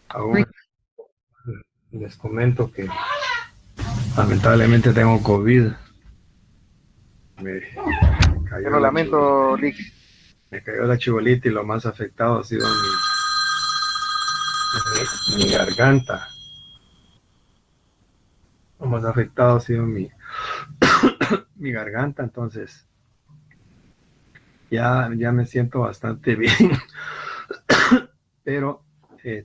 Aún les comento que lamentablemente tengo COVID. Me Yo cayó lo la chibolita. lamento, Lick. Me cayó la chibolita y lo más afectado ha sido mi garganta. Lo más afectado ha sido mi garganta. Entonces ya me siento bastante bien. Pero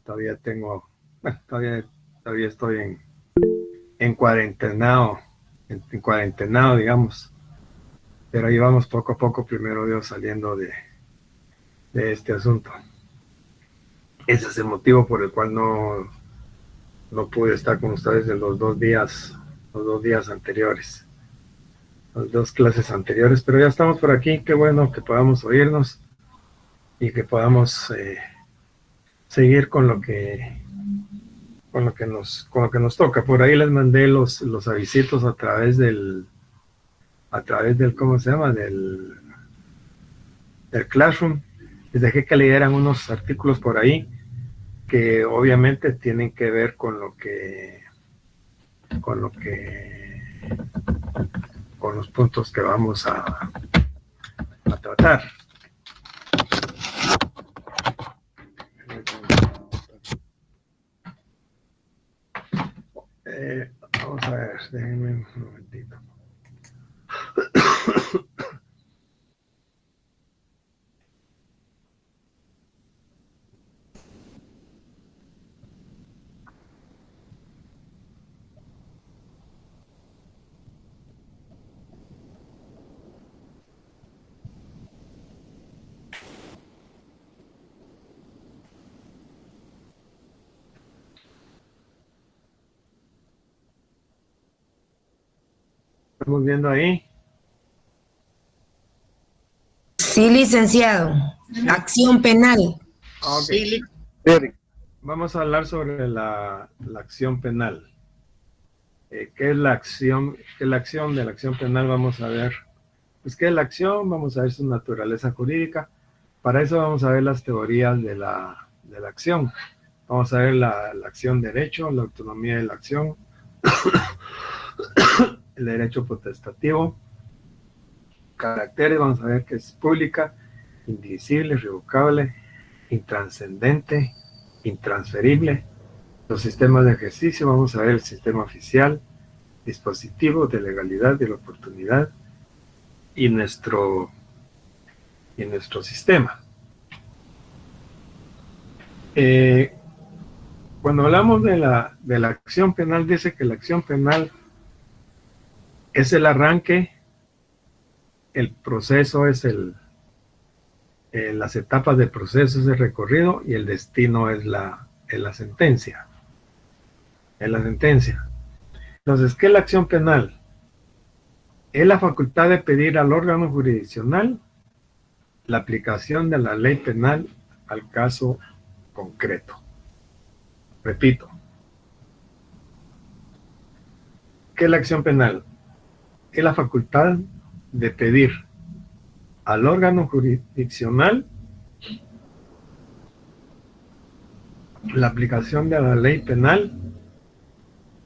todavía tengo, bueno, todavía estoy en cuarentenado, en cuarentenado, digamos. Pero ahí vamos poco a poco, primero Dios, saliendo de este asunto. Ese es el motivo por el cual no pude estar con ustedes en los 2 días anteriores, las 2 clases anteriores, pero ya estamos por aquí. Qué bueno que podamos oírnos y que podamos seguir con lo que nos toca. Por ahí les mandé los avisitos a través del, ¿cómo se llama? Del Classroom. Les dejé que leyeran unos artículos por ahí que obviamente tienen que ver con los puntos que vamos a tratar. Vamos a ver, déjenme un momentito. Estamos viendo ahí. Sí, licenciado. Acción penal. Okay. Eric, Vamos a hablar sobre la acción penal. ¿Qué es la acción? ¿Qué es la acción de la acción penal? Vamos a ver. Pues, ¿qué es la acción? Vamos a ver su naturaleza jurídica. Para eso vamos a ver las teorías de la acción. Vamos a ver la acción derecho, la autonomía de la acción, el derecho potestativo, caracteres, vamos a ver que es pública, indivisible, irrevocable, intranscendente, intransferible. Los sistemas de ejercicio, vamos a ver el sistema oficial, dispositivo de legalidad, de la oportunidad y nuestro sistema. Cuando hablamos de la acción penal, dice que la acción penal es el arranque, el proceso es las etapas del proceso es el recorrido y el destino es la sentencia. Es la sentencia. Entonces, ¿qué es la acción penal? Es la facultad de pedir al órgano jurisdiccional la aplicación de la ley penal al caso concreto. Repito, ¿qué es la acción penal? Es la facultad de pedir al órgano jurisdiccional la aplicación de la ley penal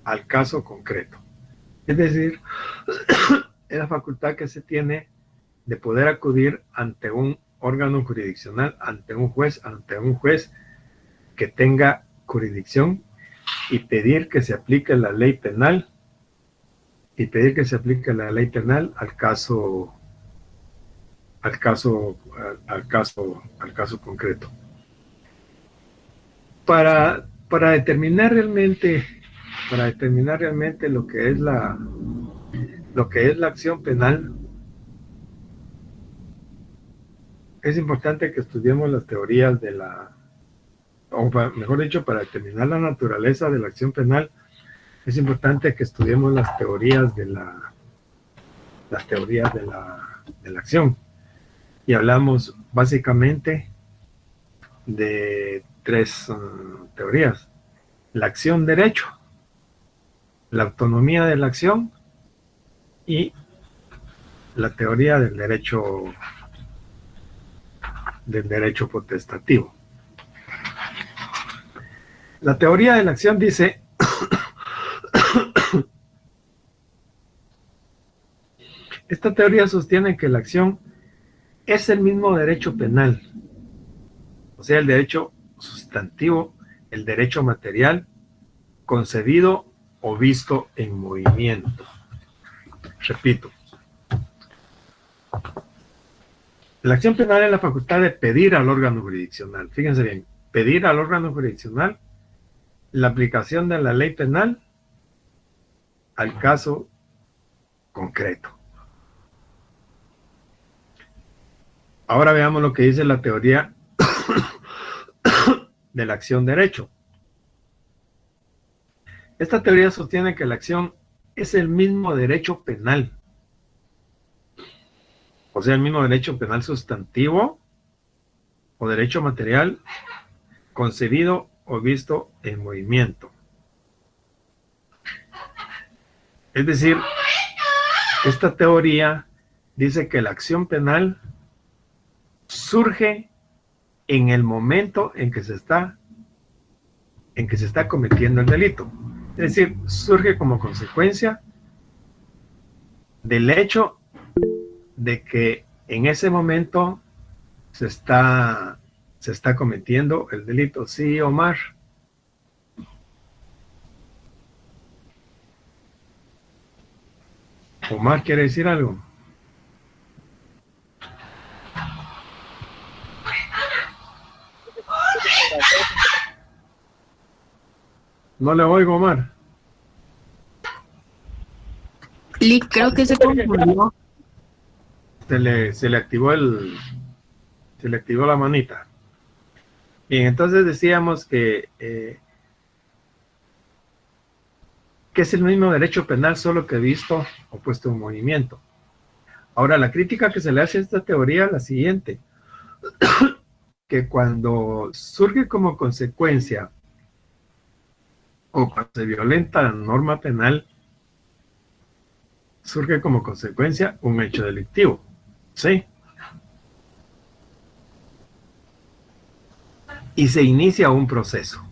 al caso concreto. Es decir, es la facultad que se tiene de poder acudir ante un órgano jurisdiccional, ante un juez que tenga jurisdicción y pedir que se aplique la ley penal al caso concreto. Para determinar realmente lo que es la acción penal, es importante que estudiemos las teorías o mejor dicho, para determinar la naturaleza de la acción penal, es importante que estudiemos las teorías de la acción. Y hablamos básicamente de 3 teorías: la acción derecho, la autonomía de la acción y la teoría del derecho potestativo. La teoría de la acción dice esta teoría sostiene que la acción es el mismo derecho penal, o sea, el derecho sustantivo, el derecho material, concebido o visto en movimiento. Repito, la acción penal es la facultad de pedir al órgano jurisdiccional. Fíjense bien, pedir al órgano jurisdiccional la aplicación de la ley penal al caso concreto. Ahora veamos lo que dice la teoría de la acción derecho. Esta teoría sostiene que la acción es el mismo derecho penal, o sea, el mismo derecho penal sustantivo o derecho material concebido o visto en movimiento. Es decir, esta teoría dice que la acción penal surge en el momento en que se está cometiendo el delito. Es decir, surge como consecuencia del hecho de que en ese momento se está cometiendo el delito. Sí, Omar. Omar quiere decir algo. No le oigo, Omar. Lick, creo que se confundió. Se le activó la manita. Bien, entonces decíamos que es el mismo derecho penal, solo que visto o puesto en movimiento. Ahora, la crítica que se le hace a esta teoría es la siguiente, que cuando surge como consecuencia o cuando se violenta la norma penal, surge como consecuencia un hecho delictivo, ¿sí? Y se inicia un proceso.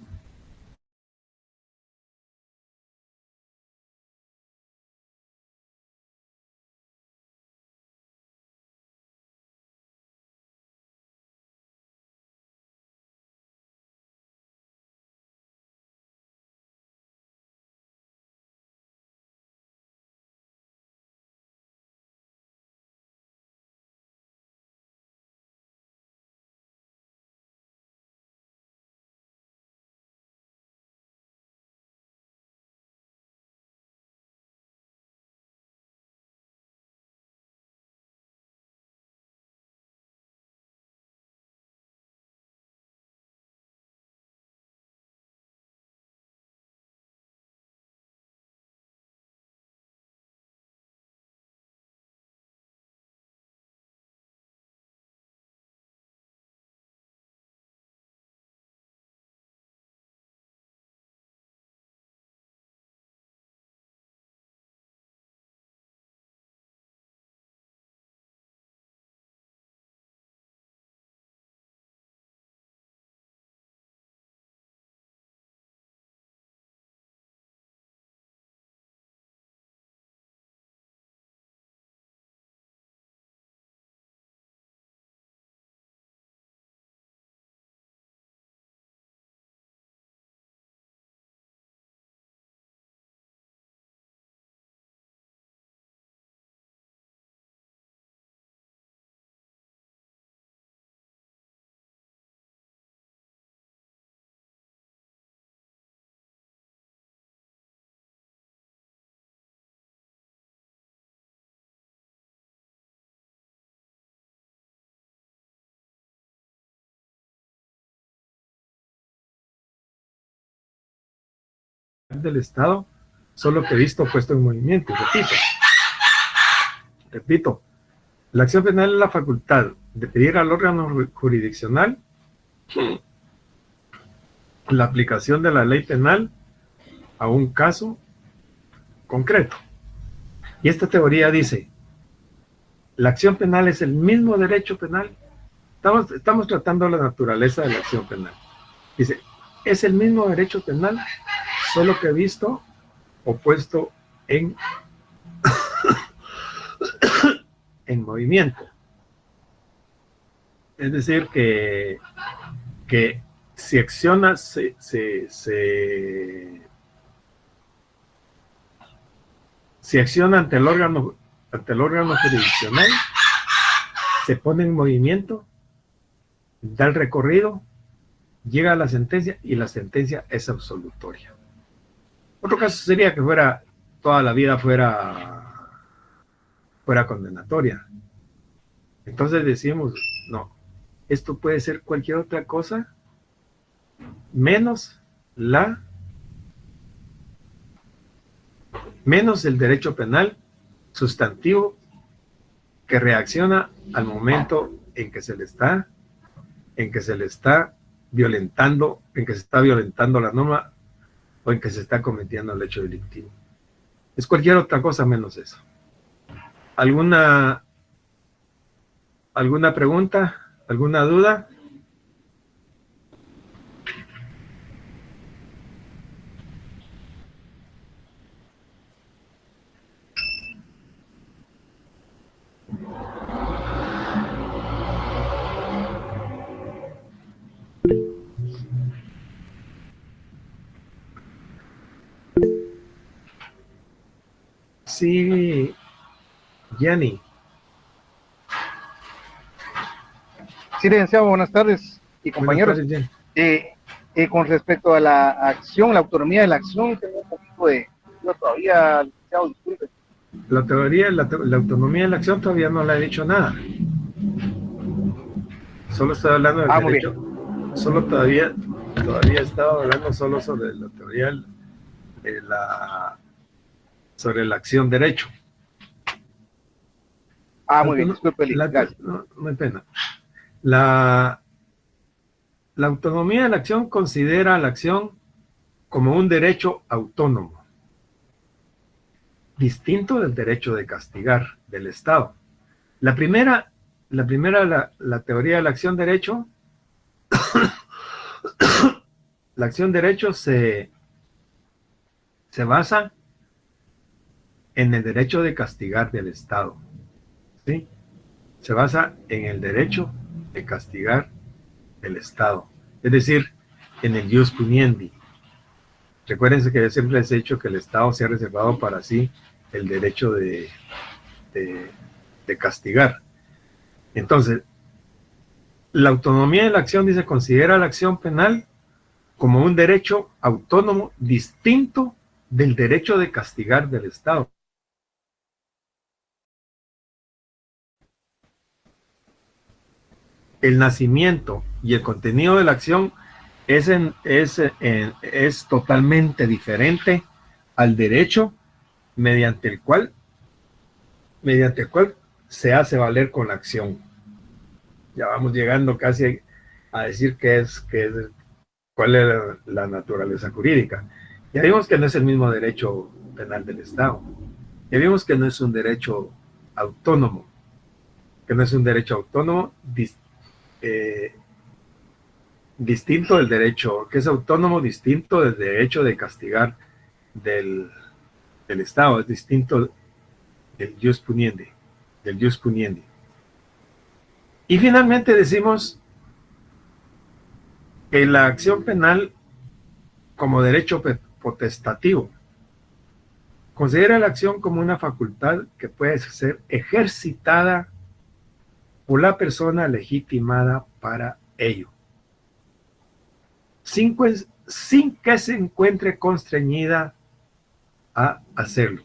Del Estado, solo que visto puesto en movimiento. Repito, la acción penal es la facultad de pedir al órgano jurisdiccional la aplicación de la ley penal a un caso concreto. Y esta teoría dice, la acción penal es el mismo derecho penal. Estamos tratando la naturaleza de la acción penal. Dice, es el mismo derecho penal, solo que visto o puesto en movimiento. Es decir, que si acciona, si acciona ante el órgano jurisdiccional, se pone en movimiento, da el recorrido, llega a la sentencia y la sentencia es absolutoria. Otro caso sería que fuera toda la vida fuera condenatoria. Entonces decimos, no, esto puede ser cualquier otra cosa menos el derecho penal sustantivo que reacciona al momento en que se le está violentando, en que se está violentando la norma o en que se está cometiendo el hecho delictivo. Es cualquier otra cosa menos eso. ¿Alguna pregunta? ¿Alguna duda? Sí, Yanni. Sí, licenciado, buenas tardes y compañeros. Buenas tardes, con respecto a la acción, la autonomía de la acción, tengo un poquito de duda todavía, licenciado, disculpe. La teoría, la autonomía de la acción todavía no le he dicho nada. Solo estoy hablando del derecho. Solo todavía estaba hablando solo sobre la teoría sobre la acción derecho. Muy bien, disculpe, gracias. No hay pena. La autonomía de la acción considera la acción como un derecho autónomo, distinto del derecho de castigar del Estado. La primera, la teoría de la acción derecho, la acción derecho se basa en el derecho de castigar del Estado, ¿sí? Se basa en el derecho de castigar del Estado, es decir, en el ius puniendi. Recuérdense que yo siempre les he dicho que el Estado se ha reservado para sí el derecho de castigar. Entonces, la autonomía de la acción dice, considera la acción penal como un derecho autónomo distinto del derecho de castigar del Estado. El nacimiento y el contenido de la acción es totalmente diferente al derecho mediante el cual se hace valer con la acción. Ya vamos llegando casi a decir cuál es la naturaleza jurídica. Ya vimos que no es el mismo derecho penal del Estado. Ya vimos que no es un derecho autónomo, distinto del derecho, que es autónomo, distinto del derecho de castigar del Estado, es distinto del ius puniendi, Y finalmente decimos que la acción penal como derecho potestativo considera la acción como una facultad que puede ser ejercitada por la persona legitimada para ello, sin que se encuentre constreñida a hacerlo.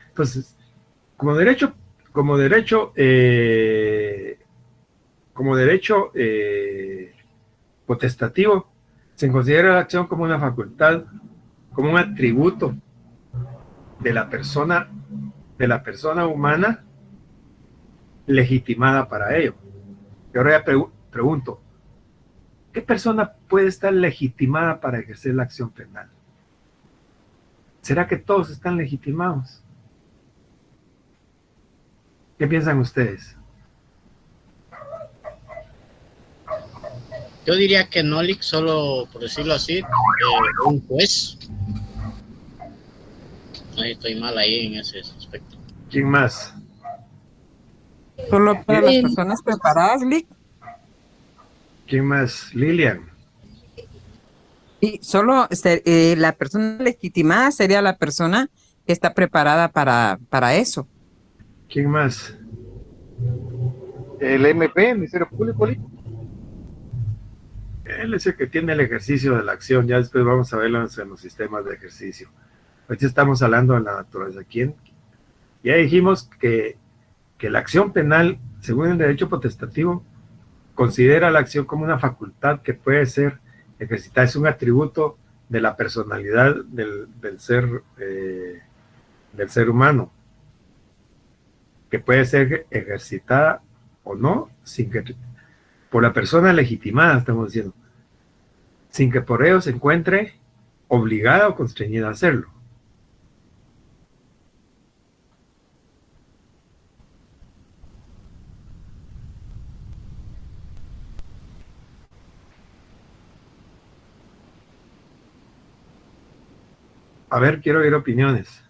Entonces, como derecho potestativo, se considera la acción como una facultad, como un atributo de la persona humana legitimada para ello. Y ahora ya pregunto, ¿qué persona puede estar legitimada para ejercer la acción penal? ¿Será que todos están legitimados? ¿Qué piensan ustedes? Yo diría que no, Lick, solo por decirlo así, un juez. Ahí estoy mal ahí en ese aspecto. ¿Quién más? Solo para las personas preparadas, Lick. ¿Quién más? Lilian. Y solo la persona legitimada sería la persona que está preparada para eso. ¿Quién más? El MP, el Ministerio Público, Él es el que tiene el ejercicio de la acción. Ya después vamos a verlo en los sistemas de ejercicio. Ahorita estamos hablando de la naturaleza. ¿Quién? Ya dijimos que la acción penal, según el derecho potestativo, considera la acción como una facultad que puede ser ejercitada. Es un atributo de la personalidad del ser humano, que puede ser ejercitada o no, sin que por la persona legitimada, estamos diciendo, sin que por ello se encuentre obligada o constreñida a hacerlo. A ver, quiero oír opiniones.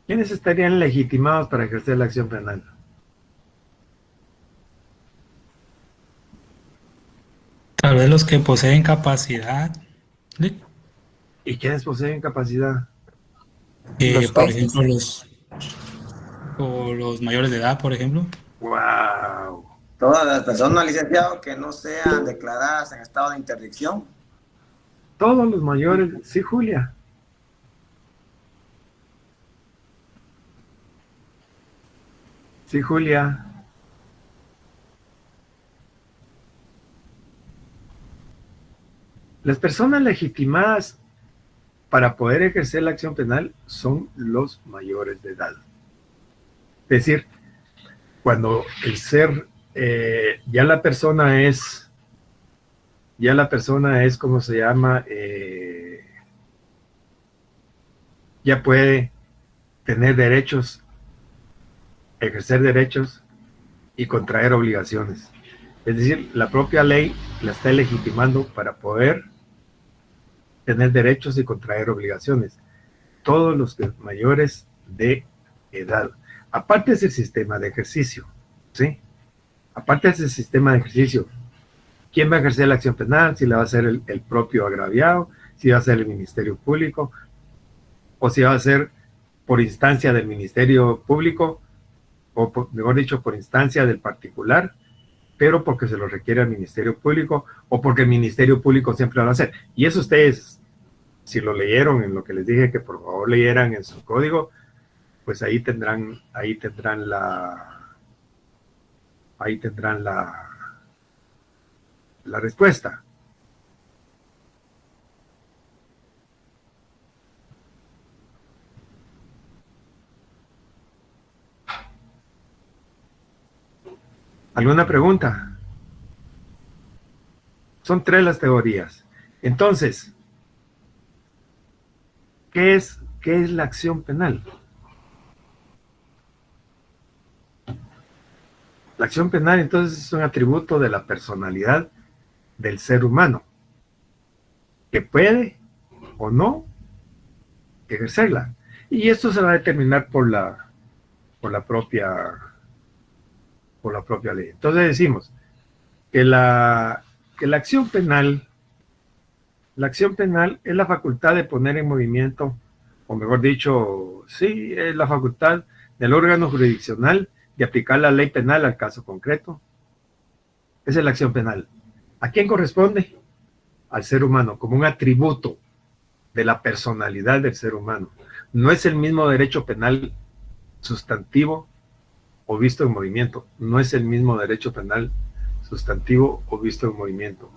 ¿Quiénes estarían legitimados para ejercer la acción penal? Tal vez los que poseen capacidad, ¿sí? ¿Y quiénes poseen capacidad? Los Por jueces. ejemplo, los mayores de edad, por ejemplo. ¡Wow! Todas las personas, licenciado, que no sean declaradas en estado de interdicción. Todos los mayores. Sí, Julia. Sí, Julia. Las personas legitimadas para poder ejercer la acción penal son los mayores de edad. Es decir, cuando el ser, ya la persona es, ¿cómo se llama? Ya puede tener derechos, ejercer derechos y contraer obligaciones. Es decir, la propia ley la está legitimando para poder tener derechos y contraer obligaciones. Todos los mayores de edad. Aparte de ese sistema de ejercicio, ¿sí? Aparte de ese sistema de ejercicio, ¿quién va a ejercer la acción penal? Si la va a hacer el propio agraviado, si va a ser el Ministerio Público, o si va a ser por instancia del Ministerio Público, o mejor dicho, por instancia del particular, pero porque se lo requiere al Ministerio Público, o porque el Ministerio Público siempre lo va a hacer. Y eso ustedes, si lo leyeron en lo que les dije que por favor leyeran en su código, pues ahí tendrán la respuesta. ¿Alguna pregunta? Son 3 las teorías. Entonces, ¿qué es la acción penal? La acción penal entonces es un atributo de la personalidad del ser humano que puede o no ejercerla. Y esto se va a determinar por la propia ley. Entonces decimos que la acción penal es la facultad de poner en movimiento, o mejor dicho, sí, es la facultad del órgano jurisdiccional de aplicar la ley penal al caso concreto. Esa es la acción penal. ¿A quién corresponde? Al ser humano, como un atributo de la personalidad del ser humano. No es el mismo derecho penal sustantivo o visto en movimiento. No es el mismo derecho penal sustantivo o visto en movimiento.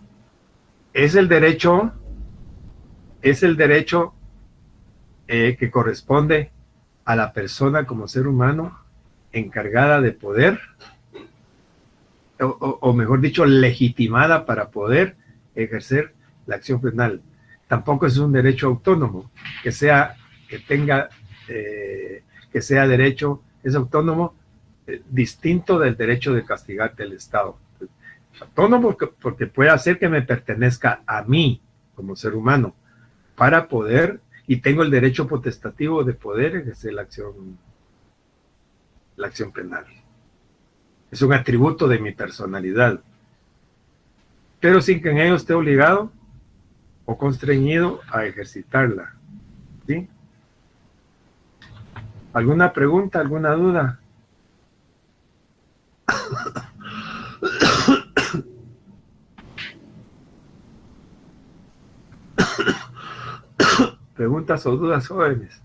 Es el derecho que corresponde a la persona como ser humano encargada de poder, o mejor dicho, legitimada para poder ejercer la acción penal. Tampoco es un derecho autónomo, que sea derecho, es autónomo distinto del derecho de castigar del Estado. Autónomo porque puede hacer que me pertenezca a mí como ser humano para poder, y tengo el derecho potestativo de poder ejercer la acción penal. Es un atributo de mi personalidad, pero sin que en ello esté obligado o constreñido a ejercitarla. ¿Sí? ¿Alguna pregunta, alguna duda? ¿Preguntas o dudas, jóvenes?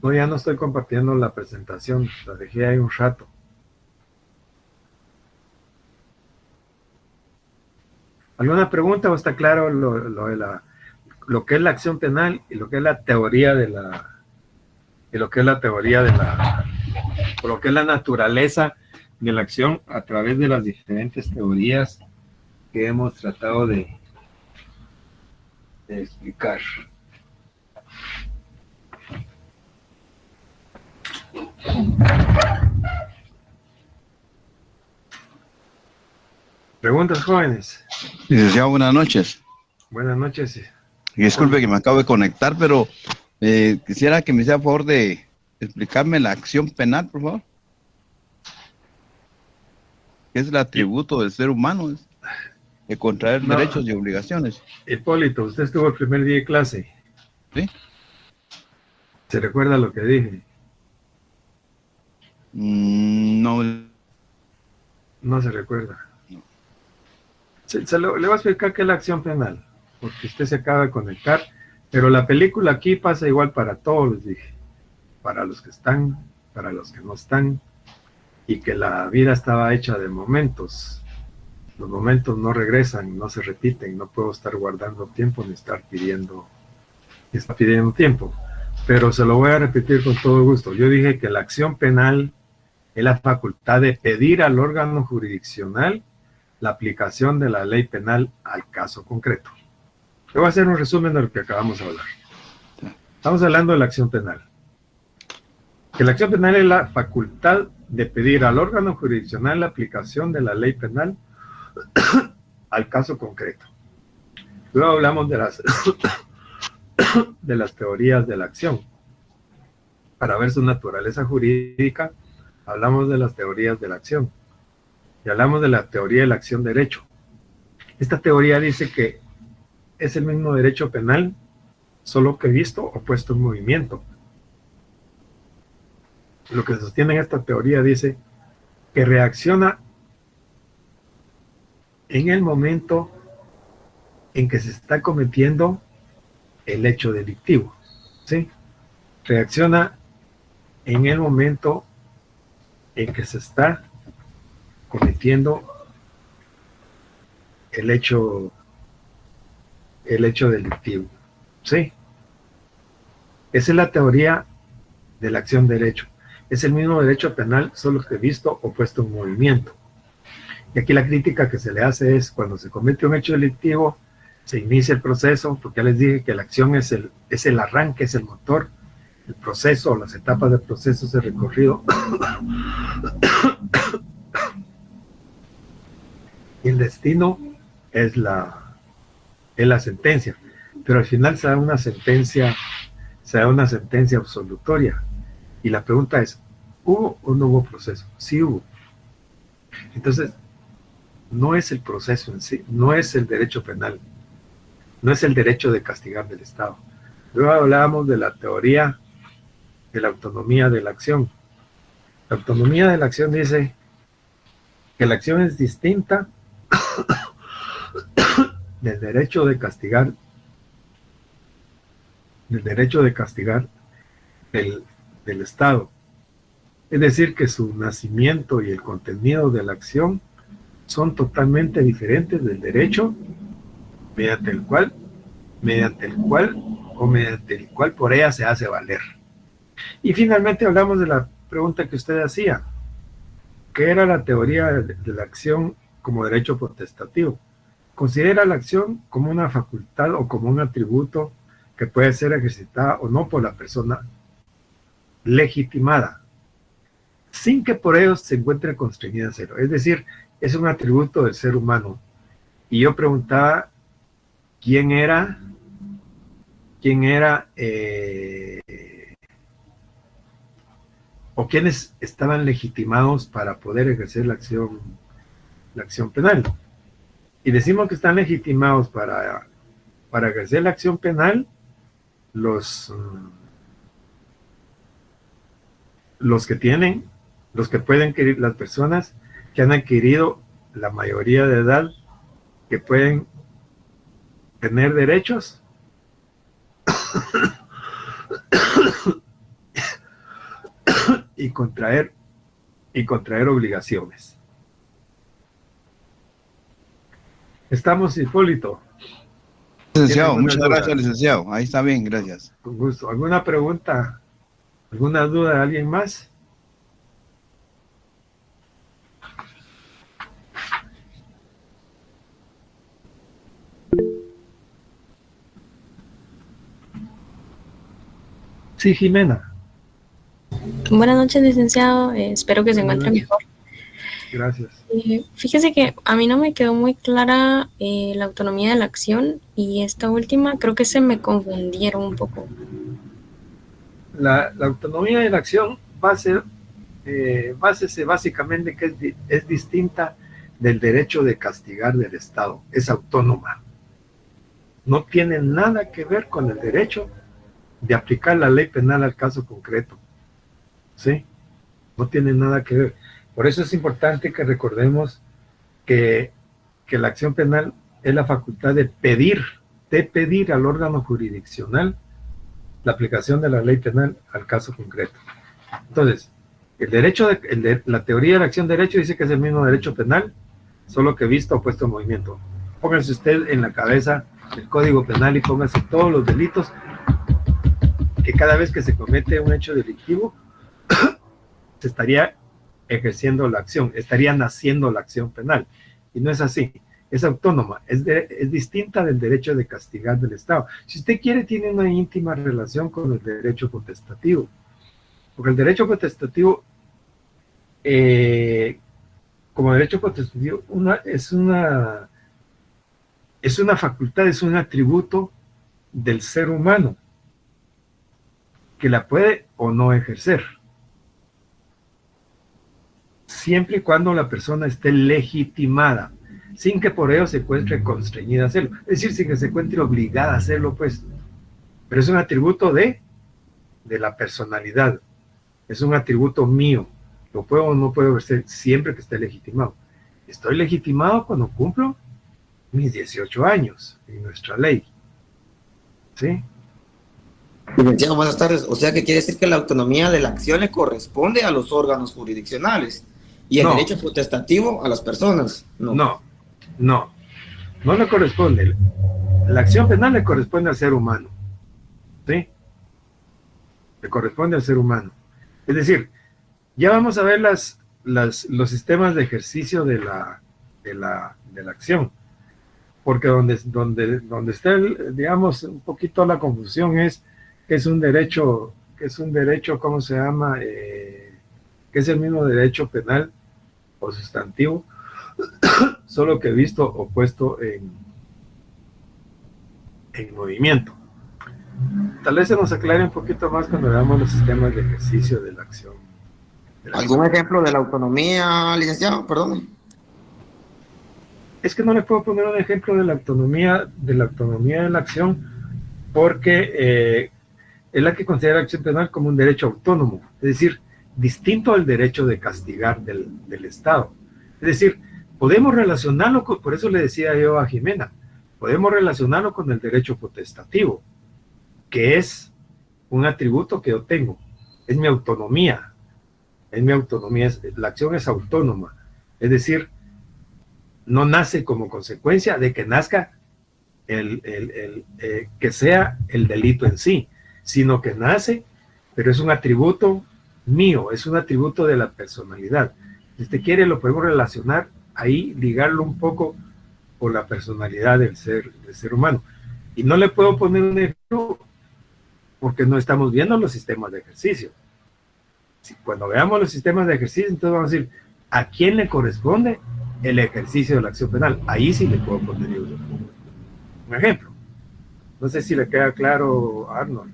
No, ya no estoy compartiendo la presentación, la dejé ahí un rato. ¿Alguna pregunta o está claro lo que es la acción penal y lo que es la teoría o lo que es la naturaleza de la acción a través de las diferentes teorías que hemos tratado de explicar? ¿Preguntas, jóvenes? Licenciado, buenas noches. Buenas noches. Disculpe que me acabo de conectar, pero quisiera que me hiciera favor de explicarme la acción penal, por favor. ¿Qué es el atributo del ser humano? De contraer derechos y obligaciones. Hipólito, usted estuvo el primer día de clase. ¿Sí? ¿Se recuerda lo que dije? No. No se recuerda. Le voy a explicar qué es la acción penal, porque usted se acaba de conectar, pero la película aquí pasa igual para todos, les dije, para los que están, para los que no están, y que la vida estaba hecha de momentos. Los momentos no regresan, no se repiten, no puedo estar guardando tiempo ni estar pidiendo tiempo, pero se lo voy a repetir con todo gusto. Yo dije que la acción penal es la facultad de pedir al órgano jurisdiccional la aplicación de la ley penal al caso concreto. Yo voy a hacer un resumen de lo que acabamos de hablar. Estamos hablando de la acción penal. Que la acción penal es la facultad de pedir al órgano jurisdiccional la aplicación de la ley penal al caso concreto. Luego hablamos de las teorías de la acción. Para ver su naturaleza jurídica, hablamos de las teorías de la acción. Y hablamos de la teoría de la acción derecho. Esta teoría dice que es el mismo derecho penal, solo que visto o puesto en movimiento. Lo que sostiene en esta teoría dice que reacciona en el momento en que se está cometiendo el hecho delictivo. ¿Sí? Reacciona en el momento en que se está cometiendo el hecho delictivo. ¿Sí? Esa es la teoría de la acción derecho. Es el mismo derecho penal, solo que visto o puesto en movimiento. Y aquí la crítica que se le hace es cuando se comete un hecho delictivo, se inicia el proceso, porque ya les dije que la acción es el arranque, es el motor, el proceso, las etapas del proceso es el recorrido. Y el destino es la sentencia, pero al final se da una sentencia absolutoria. Y la pregunta es, ¿hubo o no hubo proceso? Sí hubo. Entonces, no es el proceso en sí, no es el derecho penal, no es el derecho de castigar del Estado. Luego hablábamos de la teoría de la autonomía de la acción. La autonomía de la acción dice que la acción es distinta del derecho de castigar del Estado. Es decir, que su nacimiento y el contenido de la acción son totalmente diferentes del derecho mediante el cual por ella se hace valer. Y finalmente hablamos de la pregunta que usted hacía, ¿qué era la teoría de la acción como derecho potestativo? considera la acción como una facultad o como un atributo que puede ser ejercitada o no por la persona legitimada, sin que por ello se encuentre constreñida a hacerlo. Es decir, es un atributo del ser humano. Y yo preguntaba quién era o quiénes estaban legitimados para poder ejercer la acción penal. Y decimos que están legitimados para ejercer la acción penal los que pueden adquirir, las personas que han adquirido la mayoría de edad, que pueden tener derechos y contraer obligaciones. Estamos, Hipólito. Licenciado, muchas gracias, licenciado. Ahí está bien, gracias. Con gusto. ¿Alguna pregunta? ¿Alguna duda de alguien más? Sí, Jimena. Buenas noches, licenciado. Espero que se encuentre mejor. Gracias. Fíjese que a mí no me quedó muy clara la autonomía de la acción y esta última creo que se me confundieron un poco. La autonomía de la acción básese básicamente que es distinta del derecho de castigar del Estado. Es autónoma. No tiene nada que ver con el derecho de aplicar la ley penal al caso concreto. ¿Sí? No tiene nada que ver. Por eso es importante que recordemos que la acción penal es la facultad de pedir al órgano jurisdiccional la aplicación de la ley penal al caso concreto. Entonces, la teoría de la acción de derecho dice que es el mismo derecho penal, solo que visto o puesto en movimiento. Póngase usted en la cabeza el Código Penal y póngase todos los delitos que cada vez que se comete un hecho delictivo se estaría ejerciendo la acción, estaría naciendo la acción penal. Y no es así, es autónoma, es distinta del derecho de castigar del Estado. Si usted quiere, tiene una íntima relación con el derecho potestativo, porque el derecho potestativo, como derecho potestativo, es una facultad, es un atributo del ser humano que la puede o no ejercer, siempre y cuando la persona esté legitimada, sin que por ello se encuentre constreñida a hacerlo, es decir, sin que se encuentre obligada a hacerlo, pues. Pero es un atributo de la personalidad, es un atributo mío, lo puedo o no puedo ejercer siempre que esté legitimado. Estoy legitimado cuando cumplo mis 18 años, en nuestra ley. ¿Sí? Licenciado, buenas tardes. O sea que quiere decir que la autonomía de la acción le corresponde a los órganos jurisdiccionales y el derecho potestativo a las personas. No le corresponde. La acción penal le corresponde al ser humano. ¿Sí? Le corresponde al ser humano. Es decir, ya vamos a ver los sistemas de ejercicio de la acción. Porque donde está, digamos, un poquito la confusión es que es un derecho, ¿cómo se llama? Que es el mismo derecho penal o sustantivo, solo que visto o puesto en movimiento. Tal vez se nos aclare un poquito más cuando veamos los sistemas de ejercicio de la acción. ¿Algún ejemplo de la autonomía, licenciado? Perdón. Es que no le puedo poner un ejemplo de la autonomía de la acción, porque es la que considera la acción penal como un derecho autónomo, es decir, distinto al derecho de castigar del Estado. Es decir, podemos relacionarlo por eso le decía yo a Jimena, podemos relacionarlo con el derecho potestativo, que es un atributo que yo tengo, es mi autonomía, la acción es autónoma, es decir, no nace como consecuencia de que nazca que sea el delito en sí, sino que nace, pero es un atributo mío, es un atributo de la personalidad. Si usted quiere, lo podemos relacionar ahí, ligarlo un poco o la personalidad del ser humano. Y no le puedo poner un ejemplo porque no estamos viendo los sistemas de ejercicio. Cuando veamos los sistemas de ejercicio, entonces vamos a decir, ¿a quién le corresponde el ejercicio de la acción penal? Ahí sí le puedo poner un ejemplo. No sé si le queda claro, Arnold.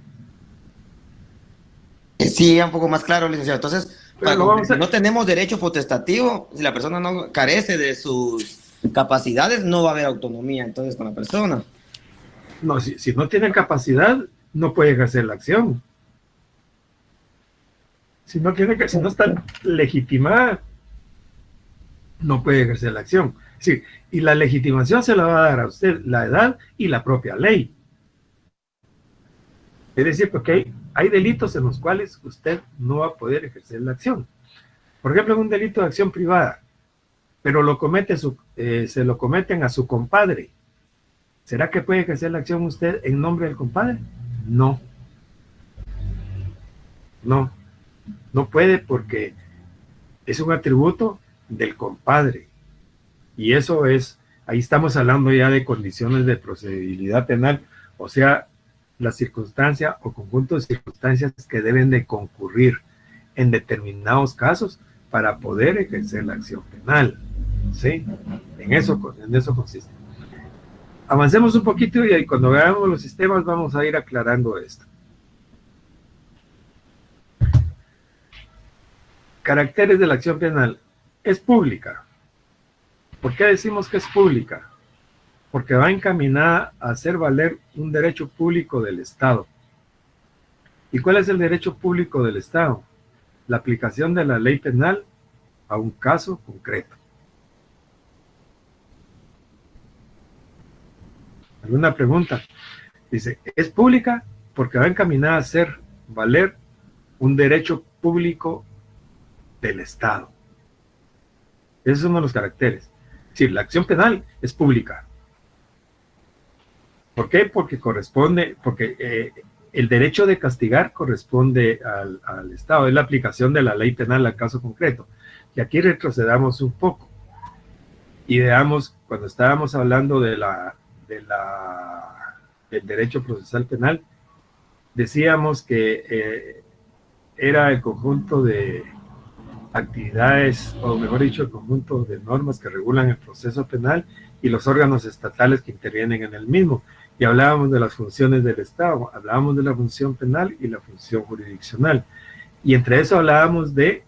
Sí, un poco más claro, licenciado. Entonces, Pero no tenemos derecho potestativo, si la persona no carece de sus capacidades, no va a haber autonomía entonces con la persona. No, si no tiene capacidad, no puede ejercer la acción. Si no está legitimada, no puede ejercer la acción. Sí, y la legitimación se la va a dar a usted la edad y la propia ley. Es decir, porque hay delitos en los cuales usted no va a poder ejercer la acción. Por ejemplo, un delito de acción privada, pero se lo cometen a su compadre. ¿Será que puede ejercer la acción usted en nombre del compadre? No. No puede, porque es un atributo del compadre. Y eso ahí estamos hablando ya de condiciones de procedibilidad penal, o sea, la circunstancia o conjunto de circunstancias que deben de concurrir en determinados casos para poder ejercer la acción penal. ¿Sí? En eso consiste. Avancemos un poquito y cuando veamos los sistemas vamos a ir aclarando esto. Caracteres de la acción penal. Es pública. ¿Por qué decimos que es pública? Porque va encaminada a hacer valer un derecho público del Estado. ¿Y cuál es el derecho público del Estado? La aplicación de la ley penal a un caso concreto. ¿Alguna pregunta? Dice, es pública porque va encaminada a hacer valer un derecho público del Estado. Ese es uno de los caracteres. Es decir, la acción penal es pública. ¿Por qué? Porque el derecho de castigar corresponde al Estado, es la aplicación de la ley penal al caso concreto. Y aquí retrocedamos un poco y veamos, cuando estábamos hablando del derecho procesal penal, decíamos que era el conjunto de actividades, o mejor dicho, el conjunto de normas que regulan el proceso penal y los órganos estatales que intervienen en el mismo. Y hablábamos de las funciones del Estado, hablábamos de la función penal y la función jurisdiccional. Y entre eso hablábamos de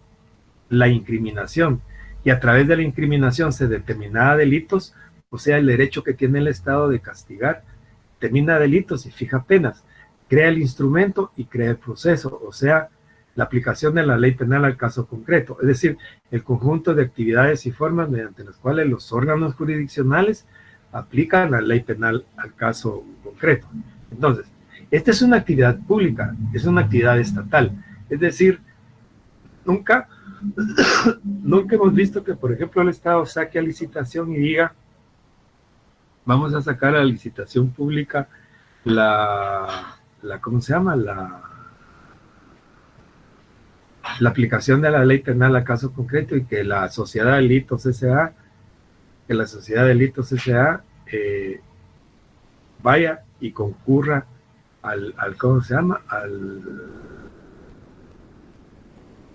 la incriminación. Y a través de la incriminación se determinaba delitos, o sea, el derecho que tiene el Estado de castigar, determina delitos y fija penas, crea el instrumento y crea el proceso, o sea, la aplicación de la ley penal al caso concreto, es decir, el conjunto de actividades y formas mediante las cuales los órganos jurisdiccionales aplican la ley penal al caso concreto. Entonces, esta es una actividad pública, es una actividad estatal, es decir, nunca hemos visto que, por ejemplo, el Estado saque a licitación y diga, vamos a sacar a licitación pública ¿cómo se llama? La aplicación de la ley penal a caso concreto, y que la Sociedad de Delitos S.A., vaya y concurra ¿cómo se llama?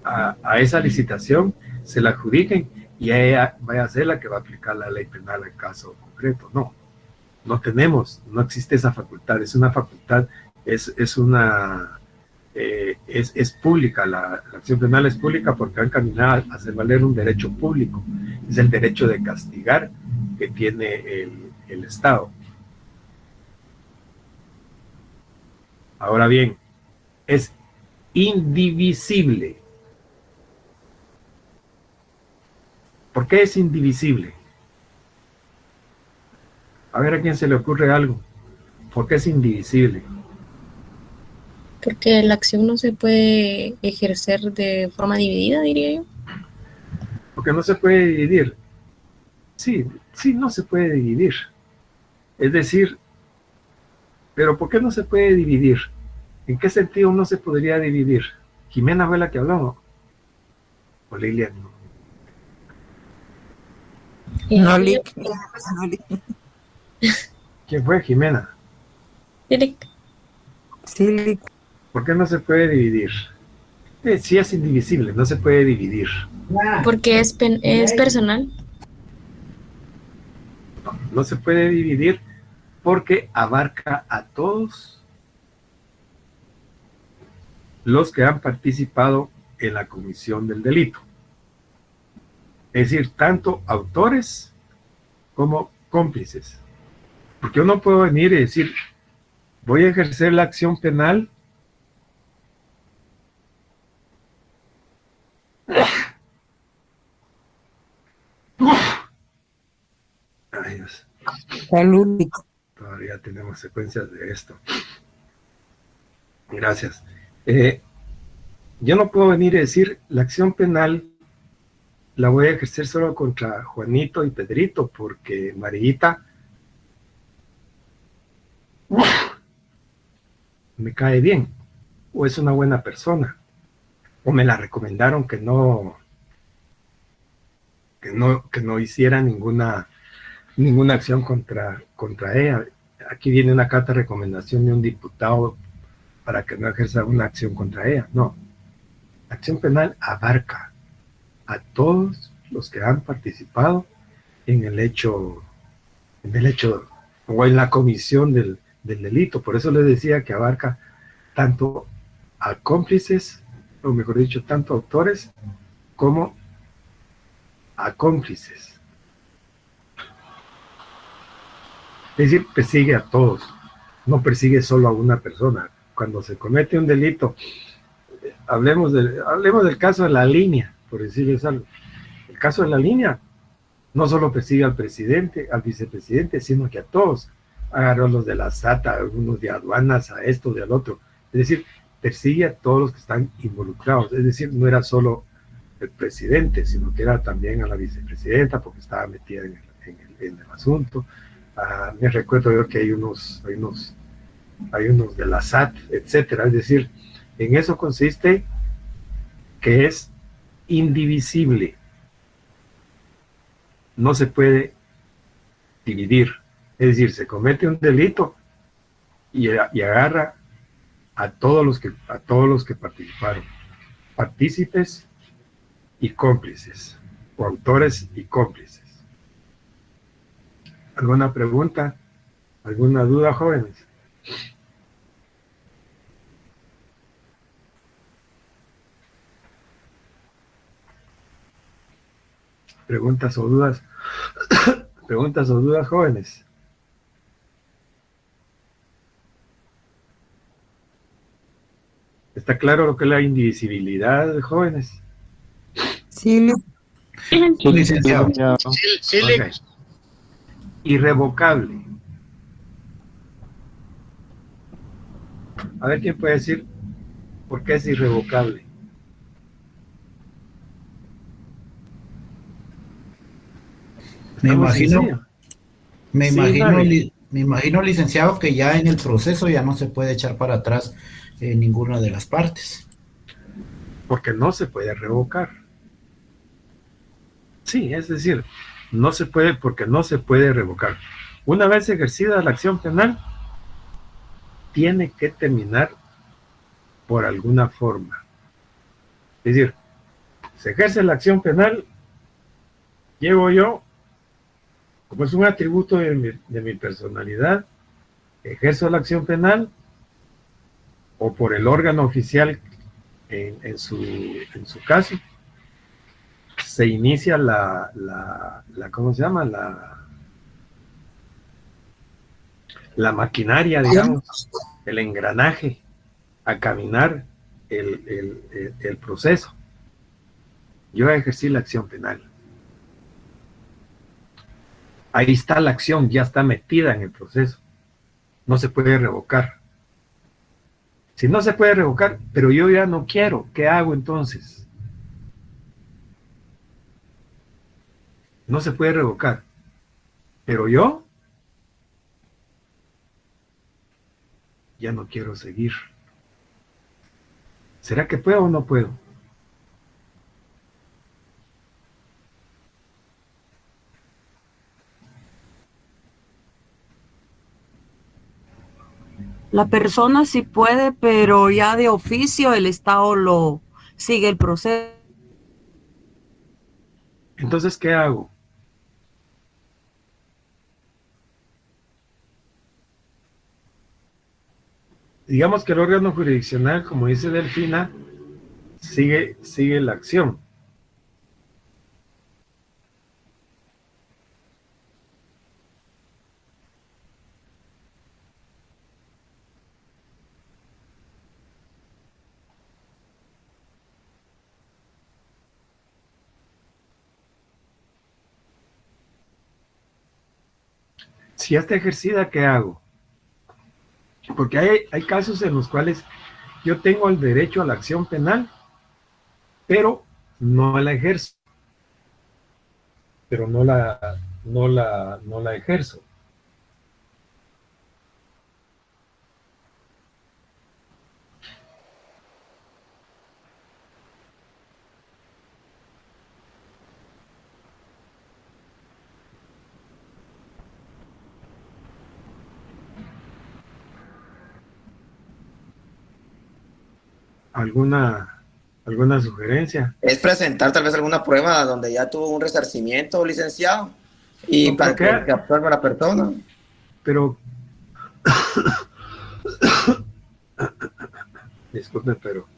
A esa licitación, se la adjudiquen y ella vaya a ser la que va a aplicar la ley penal al caso concreto. No existe esa facultad, es una facultad, es pública, la acción penal es pública porque va encaminada a hacer valer un derecho público, es el derecho de castigar que tiene el Estado. Ahora bien, es indivisible. ¿Por qué es indivisible? A ver a quién se le ocurre algo. ¿Por qué es indivisible? Porque la acción no se puede ejercer de forma dividida, diría yo. Porque no se puede dividir. Sí, no se puede dividir. Es decir, ¿pero por qué no se puede dividir? ¿En qué sentido no se podría dividir? ¿Jimena fue la que habló? ¿O Lilian? No, Yo- Lick. No, Lick. ¿Quién fue? Jimena. Eric, Sí, Lick. ¿Por qué no se puede dividir? Sí es indivisible, no se puede dividir. porque es personal. No se puede dividir porque abarca a todos los que han participado en la comisión del delito. Es decir, tanto autores como cómplices. Porque yo no puedo venir y decir, voy a ejercer la acción penal Ay, Dios, Salud, Lick. todavía tenemos secuencias de esto. Gracias. Yo no puedo venir y decir, la acción penal la voy a ejercer solo contra Juanito y Pedrito, porque Marillita me cae bien, o es una buena persona, o me la recomendaron que no hiciera ninguna acción contra ella. Aquí viene una carta de recomendación de un diputado para que no ejerza una acción contra ella. No, la acción penal abarca a todos los que han participado en el hecho o en la comisión del delito. Por eso les decía que abarca tanto a cómplices, o mejor dicho, tanto autores como a cómplices. Es decir, persigue a todos, no persigue solo a una persona. Cuando se comete un delito, hablemos del caso de la línea, por decirles algo. El caso de la línea no solo persigue al presidente, al vicepresidente, sino que a todos. Agarró a los de la SAT, a algunos de aduanas, a esto, de al otro. Es decir, persigue a todos los que están involucrados. Es decir, no era solo el presidente, sino que era también a la vicepresidenta, porque estaba metida en el asunto. Me recuerdo yo que hay unos de la SAT, etcétera. Es decir, en eso consiste que es indivisible. No se puede dividir. Es decir, se comete un delito y agarra a todos los que participaron, partícipes y cómplices, o autores y cómplices. ¿Alguna pregunta? ¿Alguna duda, jóvenes? ¿Preguntas o dudas? ¿Preguntas o dudas, jóvenes? ¿Está claro lo que es la indivisibilidad, jóvenes? Sí, Lick. Sí, licenciado. Sí, Ok. Irrevocable. A ver quién puede decir por qué es irrevocable. Me Está muy imagino, sencillo. me Sí, imagino, dale. me imagino, licenciado, que ya en el proceso ya no se puede echar para atrás ninguna de las partes. Porque no se puede revocar. Sí, es decir, no se puede porque no se puede revocar. Una vez ejercida la acción penal, tiene que terminar por alguna forma. Es decir, se ejerce la acción penal, llego yo, como es un atributo de mi personalidad, ejerzo la acción penal o por el órgano oficial en su caso, se inicia ¿cómo se llama? La maquinaria, digamos, el engranaje a caminar el proceso. Yo ejercí la acción penal. Ahí está la acción, ya está metida en el proceso. No se puede revocar. Si no se puede revocar, pero yo ya no quiero, ¿qué hago entonces? No se puede revocar. Pero yo ya no quiero seguir. ¿Será que puedo o no puedo? La persona sí puede, pero ya de oficio el Estado lo sigue el proceso. Entonces, ¿qué hago? Digamos que el órgano jurisdiccional, como dice Delfina, sigue la acción. Si ya está ejercida, ¿qué hago? Porque hay casos en los cuales yo tengo el derecho a la acción penal, pero no la ejerzo. Pero no la ejerzo. ¿Alguna sugerencia? Es presentar tal vez alguna prueba donde ya tuvo un resarcimiento, licenciado, y No, para ¿por qué? que absorba la persona. Pero disculpe, pero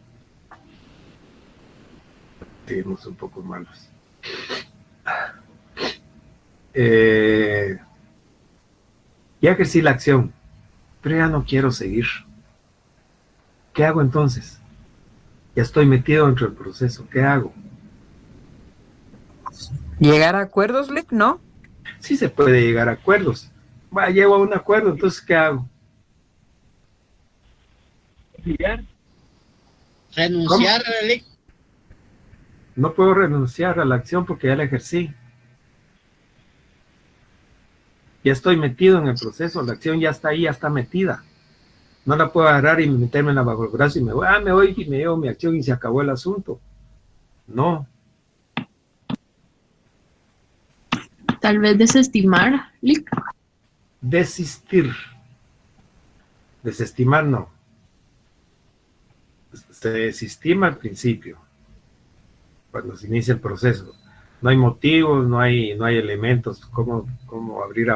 estamos un poco malos. Ya ejercí la acción, pero ya no quiero seguir. ¿Qué hago entonces? Ya estoy metido dentro del proceso. ¿Qué hago? ¿Llegar a acuerdos, Lick? ¿No? Sí se puede llegar a acuerdos. Va, llego a un acuerdo, entonces ¿qué hago? Renunciar, Lick. No puedo renunciar a la acción porque ya la ejercí. Ya estoy metido en el proceso, la acción ya está ahí, ya está metida. No la puedo agarrar y metérmela bajo el brazo y me voy y me llevo mi acción y se acabó el asunto. No. Tal vez desestimar, Lick. Desistir. Desestimar no. Se desestima al principio, cuando se inicia el proceso. No hay motivos, no hay elementos cómo abrir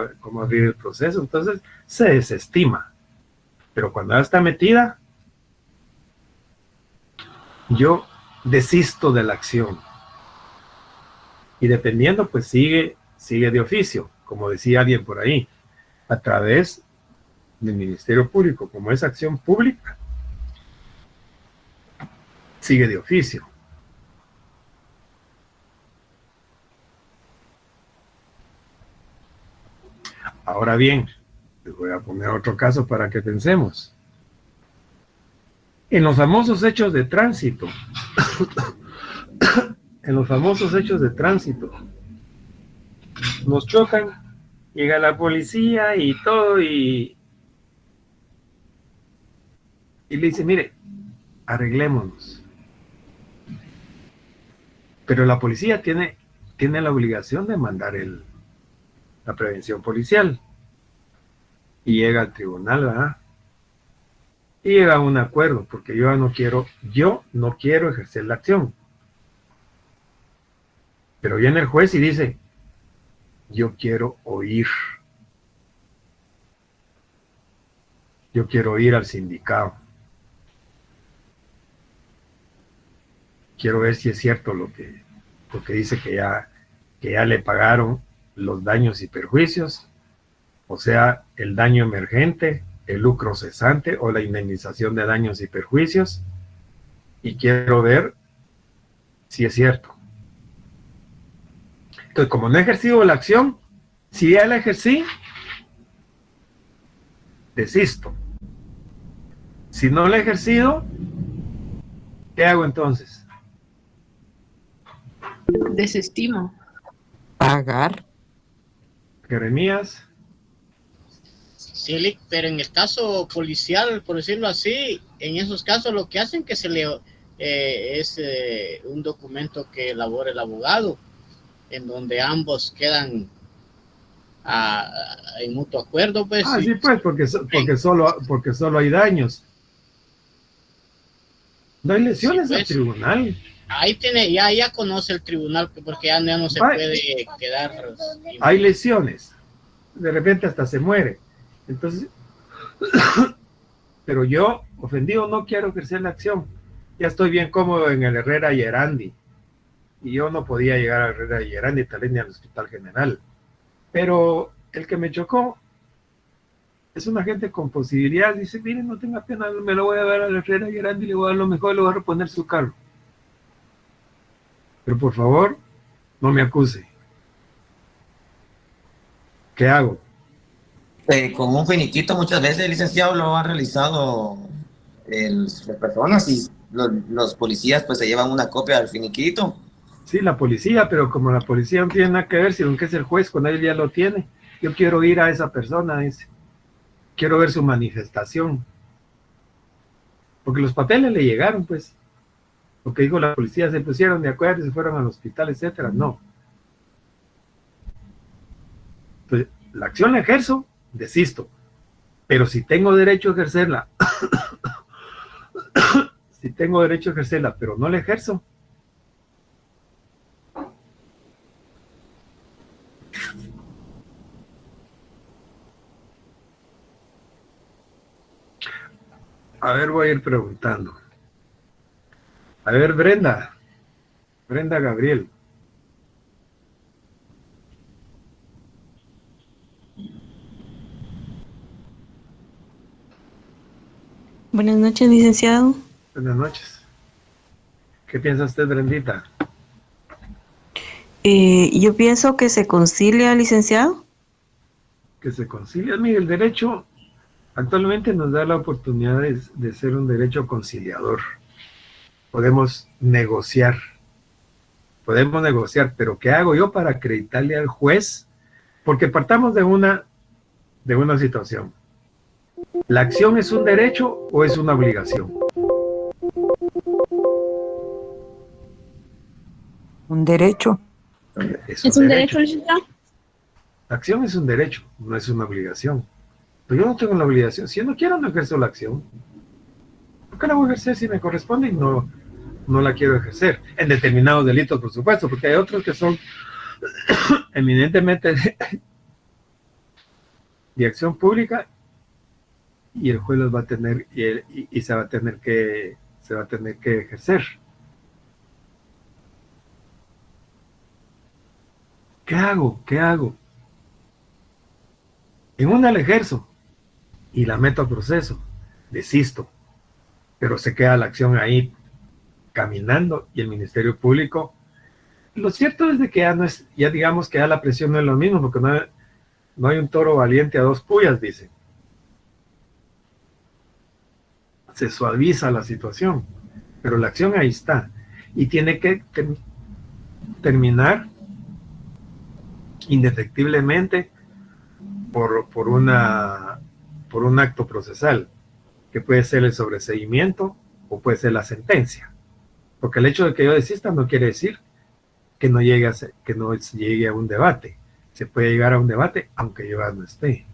el proceso, entonces se desestima. Pero cuando ya está metida, yo desisto de la acción. Y dependiendo, pues sigue de oficio, como decía alguien por ahí, a través del Ministerio Público. Como es acción pública, sigue de oficio. Ahora bien, les voy a poner otro caso para que pensemos. En los famosos hechos de tránsito, nos chocan, llega la policía y todo, y le dice, mire, arreglémonos. Pero la policía tiene la obligación de mandar la prevención policial. Y llega al tribunal, ¿verdad? Y llega a un acuerdo, porque yo no quiero ejercer la acción. Pero viene el juez y dice, yo quiero oír. Yo quiero ir al sindicato. Quiero ver si es cierto porque dice que ya le pagaron los daños y perjuicios, o sea, el daño emergente, el lucro cesante o la indemnización de daños y perjuicios, y quiero ver si es cierto. Entonces, como no he ejercido la acción, si ya la ejercí, desisto. Si no la he ejercido, ¿qué hago entonces? Desestimo. Pagar. Jeremías. Sí, Lick, pero en el caso policial, por decirlo así, en esos casos lo que hacen que se le es un documento que elabora el abogado, en donde ambos quedan en mutuo acuerdo, pues. Sí, pues, porque solo hay daños. No hay lesiones al tribunal. Ahí tiene, ya conoce el tribunal, porque ya no se puede quedar. Hay lesiones. De repente hasta se muere. Entonces, pero yo, ofendido, no quiero ejercer la acción. Ya estoy bien cómodo en el Herrera y Erandi. Y yo no podía llegar a Herrera y Erandi, tal vez ni al Hospital General. Pero el que me chocó es una gente con posibilidad. Dice, miren, no tenga pena, me lo voy a dar a la Herrera y Erandi, le voy a dar lo mejor, le voy a reponer su carro. Pero por favor, no me acuse. ¿Qué hago? Con un finiquito muchas veces, licenciado, lo han realizado las personas y los policías pues se llevan una copia del finiquito. Sí, la policía, pero como la policía no tiene nada que ver, sino que es el juez, cuando él ya lo tiene, yo quiero ir a esa persona, quiero ver su manifestación. Porque los papeles le llegaron, pues. Lo que dijo la policía, se pusieron de acuerdo, se fueron al hospital, etcétera. No. Entonces, la acción la ejerzo, desisto. Pero si tengo derecho a ejercerla, pero no la ejerzo, a ver, voy a ir preguntando. A ver, Brenda Gabriel. Buenas noches, licenciado. Buenas noches. ¿Qué piensa usted, Brendita? Yo pienso que se concilia, licenciado. Que se concilia. Mire, el derecho actualmente nos da la oportunidad de ser un derecho conciliador. Podemos negociar, pero ¿qué hago yo para acreditarle al juez? Porque partamos de una situación. ¿La acción es un derecho o es una obligación? Un derecho. Es un derecho, licenciado. La acción es un derecho, no es una obligación. Pero yo no tengo la obligación. Si yo no quiero, no ejerzo la acción. ¿Por qué la voy a ejercer si me corresponde y no la quiero ejercer? En determinados delitos, por supuesto, porque hay otros que son eminentemente de acción pública y el juez los va a tener y se va a tener que ejercer. ¿Qué hago? En una la ejerzo y la meto a proceso, desisto, pero se queda la acción ahí caminando y el Ministerio Público. Lo cierto es de que ya digamos que ya la presión no es lo mismo, porque no hay un toro valiente a dos puyas, dice. Se suaviza la situación, pero la acción ahí está y tiene que terminar indefectiblemente por un acto procesal, que puede ser el sobreseimiento o puede ser la sentencia. Porque el hecho de que yo desista no quiere decir que no se llegue a un debate. Se puede llegar a un debate aunque yo no esté.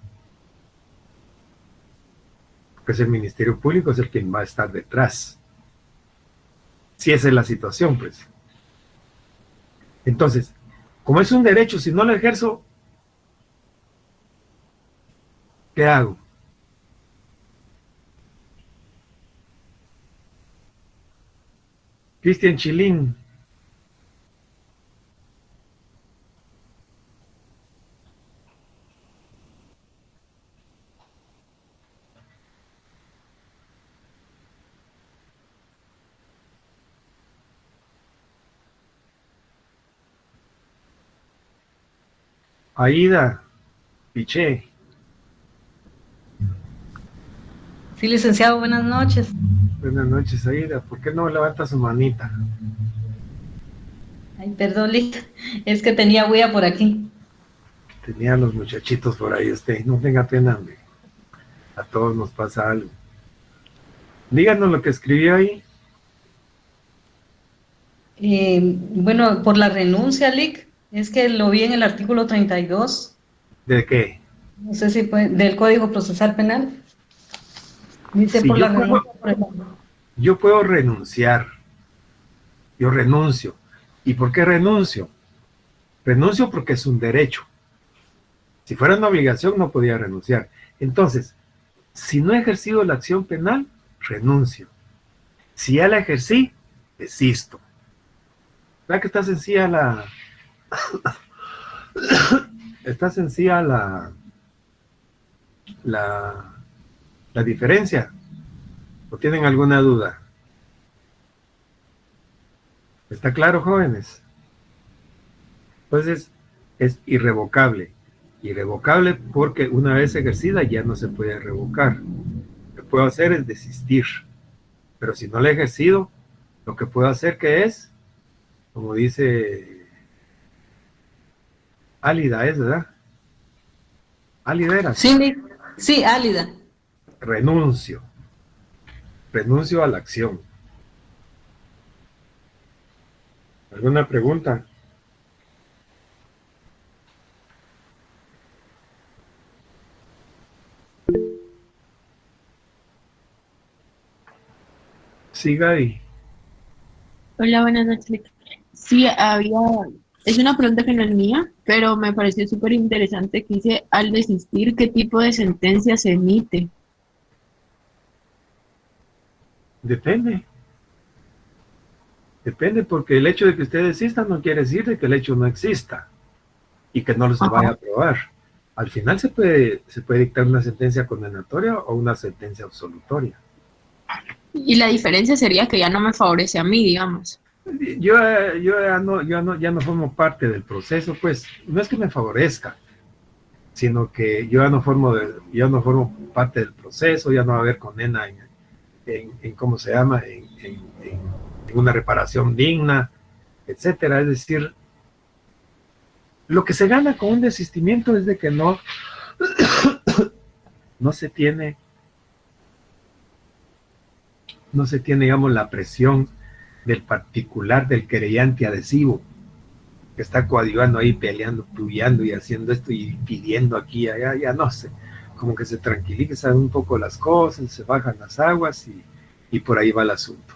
Porque es el Ministerio Público, es el quien va a estar detrás. Si esa es la situación, pues. Entonces, como es un derecho, si no lo ejerzo, ¿qué hago? Cristian Chilín. Aida Piché. Sí, licenciado, buenas noches. Buenas noches, Aida. ¿Por qué no levanta su manita? Ay, perdón, Lick, es que tenía huella por aquí. Tenía a los muchachitos por ahí usted. No tenga pena, hombre. A todos nos pasa algo. Díganos lo que escribió ahí. Bueno, por la renuncia, Lick, es que lo vi en el artículo 32. ¿De qué? No sé si puede, del Código Procesal Penal. Dice Sí, por yo la puedo- renuncia, por ejemplo. Yo puedo renunciar, yo renuncio. ¿Y por qué renuncio? Renuncio porque es un derecho. Si fuera una obligación no podía renunciar. Entonces, si no he ejercido la acción penal, renuncio. Si ya la ejercí, desisto. ¿Verdad que está sencilla la... está sencilla la diferencia? ¿O tienen alguna duda? ¿Está claro, jóvenes? Entonces, es irrevocable. Irrevocable porque una vez ejercida ya no se puede revocar. Lo que puedo hacer es desistir. Pero si no la he ejercido, lo que puedo hacer que es, como dice Álida, ¿es verdad? Álida era. Sí, sí, Álida. Renuncio. Renuncio a la acción. ¿Alguna pregunta? Sí, Gaby. Hola, buenas noches. Sí, es una pregunta que no es mía, pero me pareció súper interesante que dice, al desistir, ¿qué tipo de sentencia se emite? Depende. Depende porque el hecho de que usted desista no quiere decir de que el hecho no exista y que no se vaya a aprobar. Al final se puede dictar una sentencia condenatoria o una sentencia absolutoria. Y la diferencia sería que ya no me favorece a mí, digamos. Yo ya no formo parte del proceso, pues no es que me favorezca, sino que yo ya no formo parte del proceso, ya no va a haber condena en ¿cómo se llama? En una reparación digna, etcétera. Es decir, lo que se gana con un desistimiento es de que no se tiene, digamos, la presión del particular, del querellante adhesivo, que está coadyuvando ahí, peleando, puyando y haciendo esto y pidiendo aquí y allá, ya no sé, como que se tranquilizan un poco las cosas, se bajan las aguas y por ahí va el asunto.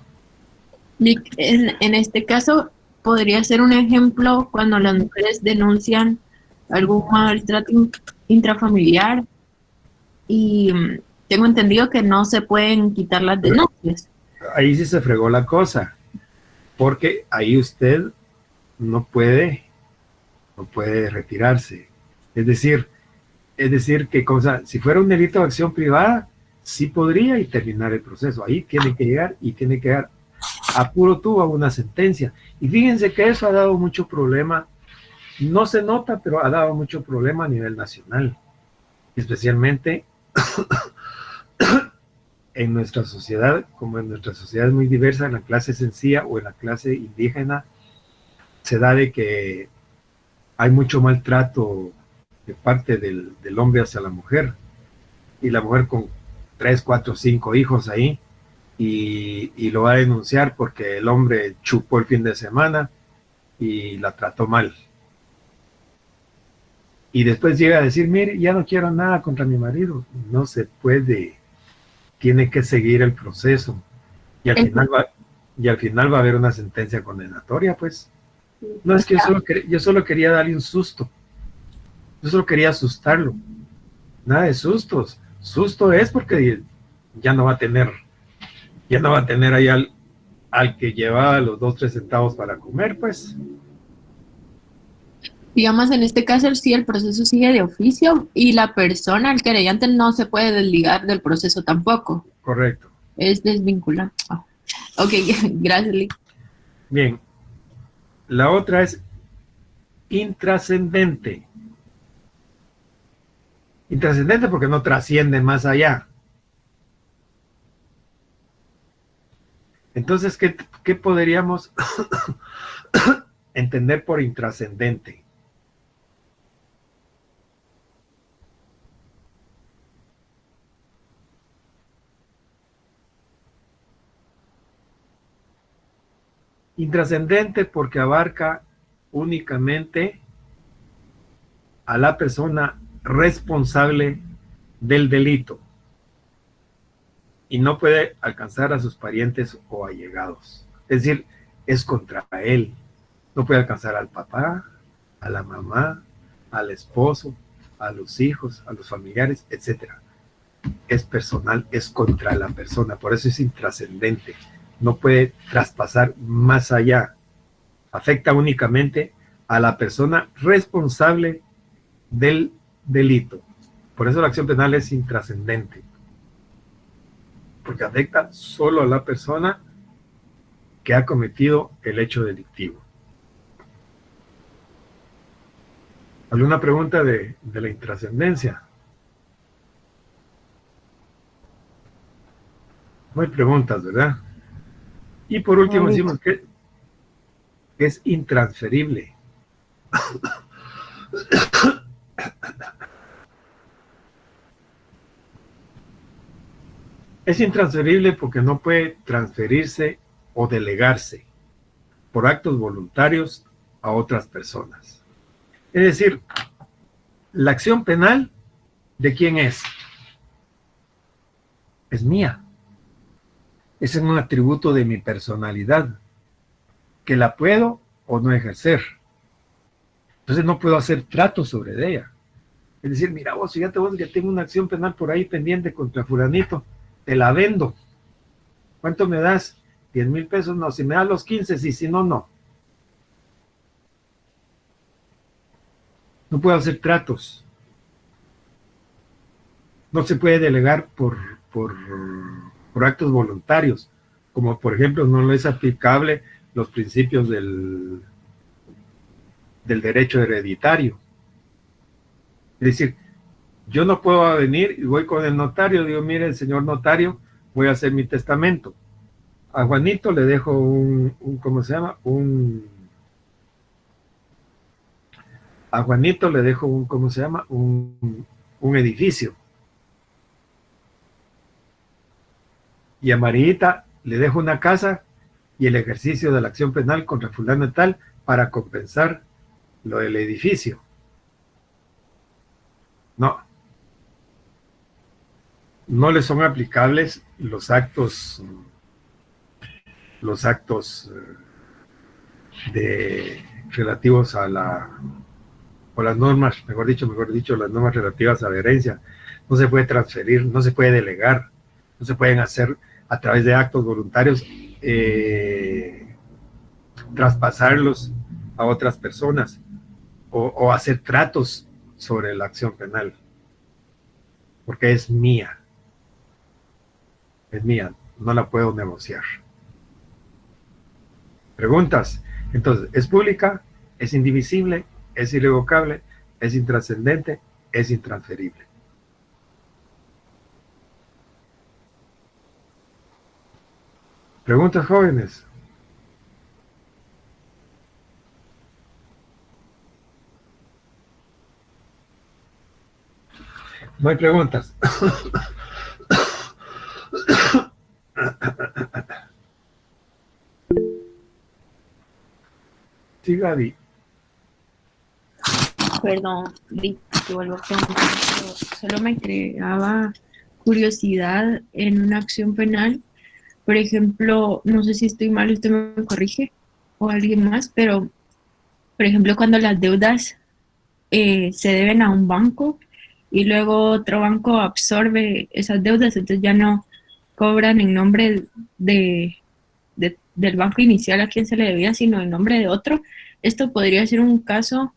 Lick, en este caso, podría ser un ejemplo cuando las mujeres denuncian algún maltrato intrafamiliar y tengo entendido que no se pueden quitar las denuncias. Ahí sí se fregó la cosa, porque ahí usted no puede retirarse. Es decir que si fuera un delito de acción privada, sí podría y terminar el proceso. Ahí tiene que llegar a puro tubo a una sentencia. Y fíjense que eso ha dado mucho problema, no se nota, pero ha dado mucho problema a nivel nacional, especialmente en nuestra sociedad, como en nuestra sociedad es muy diversa, en la clase sencilla o en la clase indígena, se da de que hay mucho maltrato de parte del hombre hacia la mujer, y la mujer con 3, 4, 5 hijos ahí, y lo va a denunciar porque el hombre chupó el fin de semana y la trató mal. Y después llega a decir, mire, ya no quiero nada contra mi marido. No se puede, tiene que seguir el proceso. Y al final va a haber una sentencia condenatoria, pues. No, es que yo solo quería darle un susto. Yo solo quería asustarlo. Nada de sustos. Susto es porque ya no va a tener ahí al que llevaba los 2, 3 centavos para comer, pues. Digamos, en este caso, sí, el proceso sigue de oficio y la persona, el querellante, no se puede desligar del proceso tampoco. Correcto. Es desvinculante. Oh. Ok, gracias, Lick. Bien. La otra es intrascendente. Intrascendente porque no trasciende más allá. Entonces, ¿qué podríamos entender por intrascendente? Intrascendente porque abarca únicamente a la persona responsable del delito y no puede alcanzar a sus parientes o allegados. Es decir, es contra él. No puede alcanzar al papá, a la mamá, al esposo, a los hijos, a los familiares, etc. Es personal, es contra la persona, por eso es intrascendente. No puede traspasar más allá. Afecta únicamente a la persona responsable del delito. Por eso la acción penal es intrascendente, porque afecta solo a la persona que ha cometido el hecho delictivo. ¿Alguna pregunta de la intrascendencia? No hay preguntas, ¿verdad? Y por último decimos que es intransferible. Es intransferible porque no puede transferirse o delegarse por actos voluntarios a otras personas. Es decir, la acción penal, ¿de quién es? Es mía. Ese es un atributo de mi personalidad, que la puedo o no ejercer. Entonces no puedo hacer trato sobre ella. Es decir, mira vos, fíjate vos que tengo una acción penal por ahí pendiente contra fulanito, te la vendo. ¿Cuánto me das? 10,000 pesos, no. Si me das los 15, sí, si no, no. No puedo hacer tratos. No se puede delegar por actos voluntarios, como por ejemplo no le es aplicable los principios del derecho hereditario. Es decir, yo no puedo venir y voy con el notario, digo, mire, señor notario, voy a hacer mi testamento. A Juanito le dejo ¿cómo se llama? A Juanito le dejo ¿cómo se llama? Un edificio. Y a Marita le dejo una casa y el ejercicio de la acción penal contra fulano y tal para compensar lo del edificio. No. No le son aplicables los actos relativos a o las normas, mejor dicho, las normas relativas a la herencia. No se puede transferir, no se puede delegar, no se pueden hacer a través de actos voluntarios, traspasarlos a otras personas o hacer tratos sobre la acción penal, porque es mía, no la puedo negociar. ¿Preguntas? Entonces, ¿es pública? ¿Es indivisible? ¿Es irrevocable? ¿Es intrascendente? ¿Es intransferible? ¿Preguntas, jóvenes? No hay preguntas. Sí, Gaby. Perdón, te vuelvo a preguntar. Solo me creaba curiosidad en una acción penal. Por ejemplo, no sé si estoy mal, usted me corrige o alguien más, pero por ejemplo, cuando las deudas se deben a un banco y luego otro banco absorbe esas deudas, entonces ya no cobran en nombre del banco inicial a quien se le debía, sino en nombre de otro. Esto podría ser un caso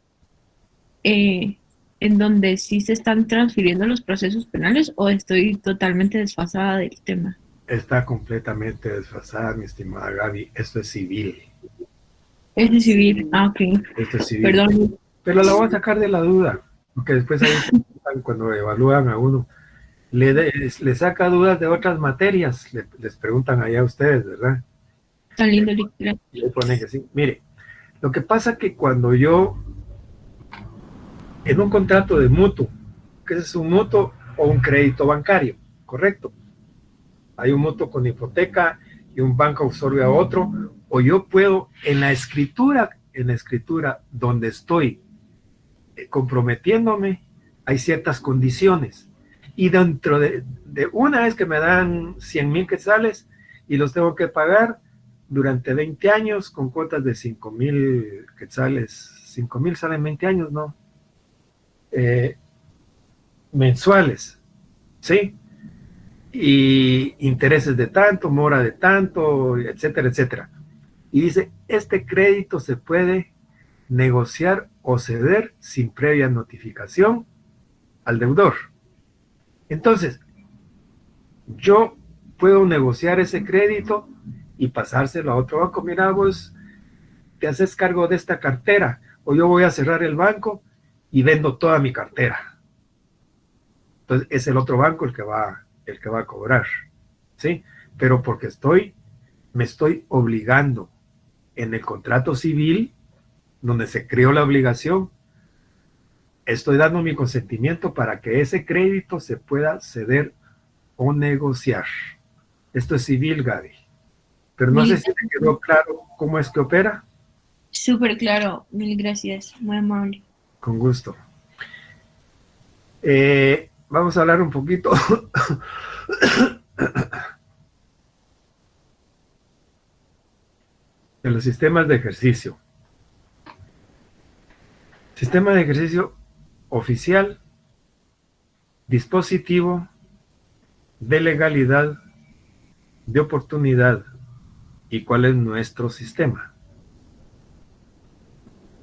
en donde sí se están transfiriendo los procesos penales, o estoy totalmente desfasada del tema. Está completamente desfasada, mi estimada Gaby. Esto es civil. Es de civil. Ah, ok. Esto es civil. Perdón. Pero la voy a sacar de la duda, porque después ahí cuando evalúan a uno, le saca dudas de otras materias, les preguntan allá a ustedes, ¿verdad? Tan lindo. Le ponen que sí. Mire, lo que pasa que cuando yo, en un contrato de mutuo, que es un mutuo o un crédito bancario, ¿correcto? Hay un mutuo con hipoteca y un banco absorbe a otro, o yo puedo en la escritura donde estoy comprometiéndome, hay ciertas condiciones. Y dentro de una vez que me dan 100,000 quetzales y los tengo que pagar durante 20 años con cuotas de 5,000 quetzales. 5,000 salen 20 años, ¿no? Mensuales, ¿sí? Y intereses de tanto, mora de tanto, etcétera, etcétera. Y dice, este crédito se puede negociar o ceder sin previa notificación al deudor. Entonces, yo puedo negociar ese crédito y pasárselo a otro banco. Mira, vos te haces cargo de esta cartera, o yo voy a cerrar el banco y vendo toda mi cartera. Entonces, es el otro banco el que va a cobrar, ¿sí? Pero porque me estoy obligando en el contrato civil, donde se creó la obligación, estoy dando mi consentimiento para que ese crédito se pueda ceder o negociar. Esto es civil, Gaby. Pero no sé si te quedó claro cómo es que opera. Súper claro, mil gracias, muy amable. Con gusto. Vamos a hablar un poquito de los sistemas de ejercicio. Sistema de ejercicio oficial, dispositivo, de legalidad, de oportunidad. ¿Y cuál es nuestro sistema?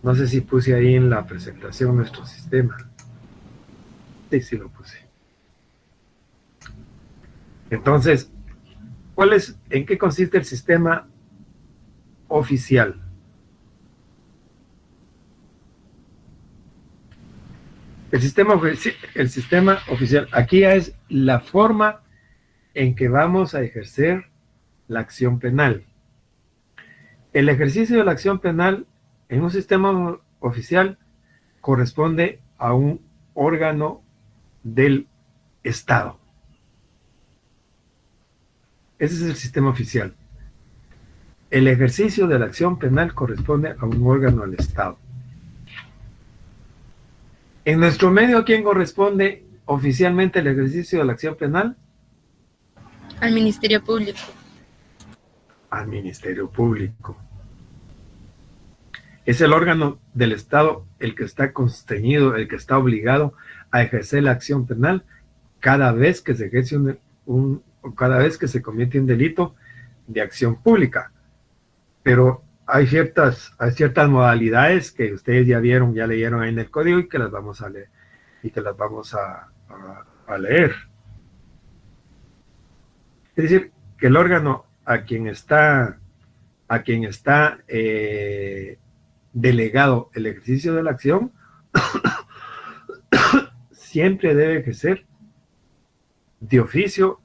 No sé si puse ahí en la presentación nuestro sistema. Sí lo puse. Entonces, ¿en qué consiste el sistema oficial? El sistema oficial, aquí ya es la forma en que vamos a ejercer la acción penal. El ejercicio de la acción penal en un sistema oficial corresponde a un órgano del Estado. Ese es el sistema oficial. El ejercicio de la acción penal corresponde a un órgano del Estado. En nuestro medio, ¿a quién corresponde oficialmente el ejercicio de la acción penal? Al Ministerio Público. Al Ministerio Público. Es el órgano del Estado el que está constreñido, el que está obligado a ejercer la acción penal cada vez que se ejerce cada vez que se comete un delito de acción pública. Pero hay ciertas modalidades que ustedes ya leyeron ahí en el código y que las vamos a leer Es decir, que el órgano a quien está delegado el ejercicio de la acción siempre debe ejercer de oficio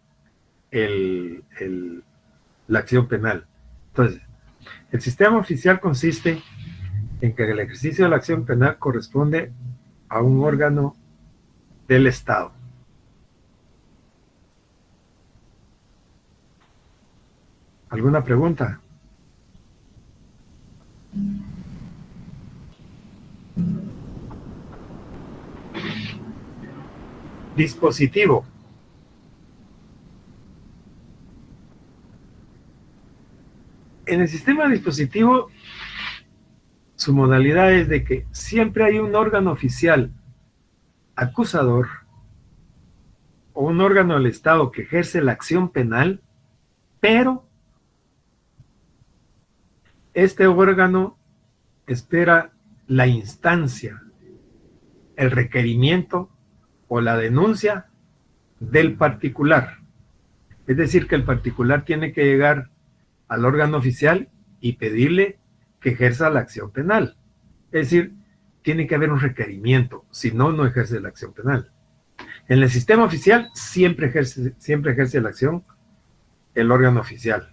la acción penal. Entonces, el sistema oficial consiste en que el ejercicio de la acción penal corresponde a un órgano del Estado. ¿Alguna pregunta? Dispositivo. En el sistema dispositivo, su modalidad es de que siempre hay un órgano oficial acusador o un órgano del Estado que ejerce la acción penal, pero este órgano espera la instancia, el requerimiento o la denuncia del particular. Es decir, que el particular tiene que llegar al órgano oficial y pedirle que ejerza la acción penal. Es decir, tiene que haber un requerimiento, si no, no ejerce la acción penal. En el sistema oficial siempre ejerce la acción el órgano oficial.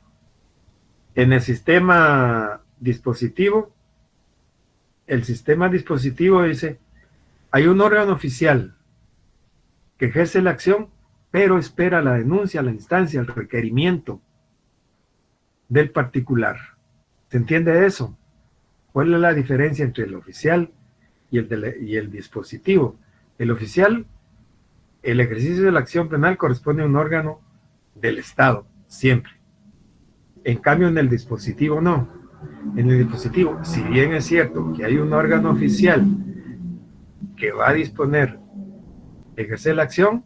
En el sistema dispositivo, dice, hay un órgano oficial que ejerce la acción, pero espera la denuncia, la instancia, el requerimiento del particular. ¿Se entiende eso? ¿Cuál es la diferencia entre el oficial y el dispositivo? El oficial, el ejercicio de la acción penal corresponde a un órgano del Estado, siempre. En cambio, en el dispositivo no. En el dispositivo, si bien es cierto que hay un órgano oficial que va a disponer, ejercer la acción,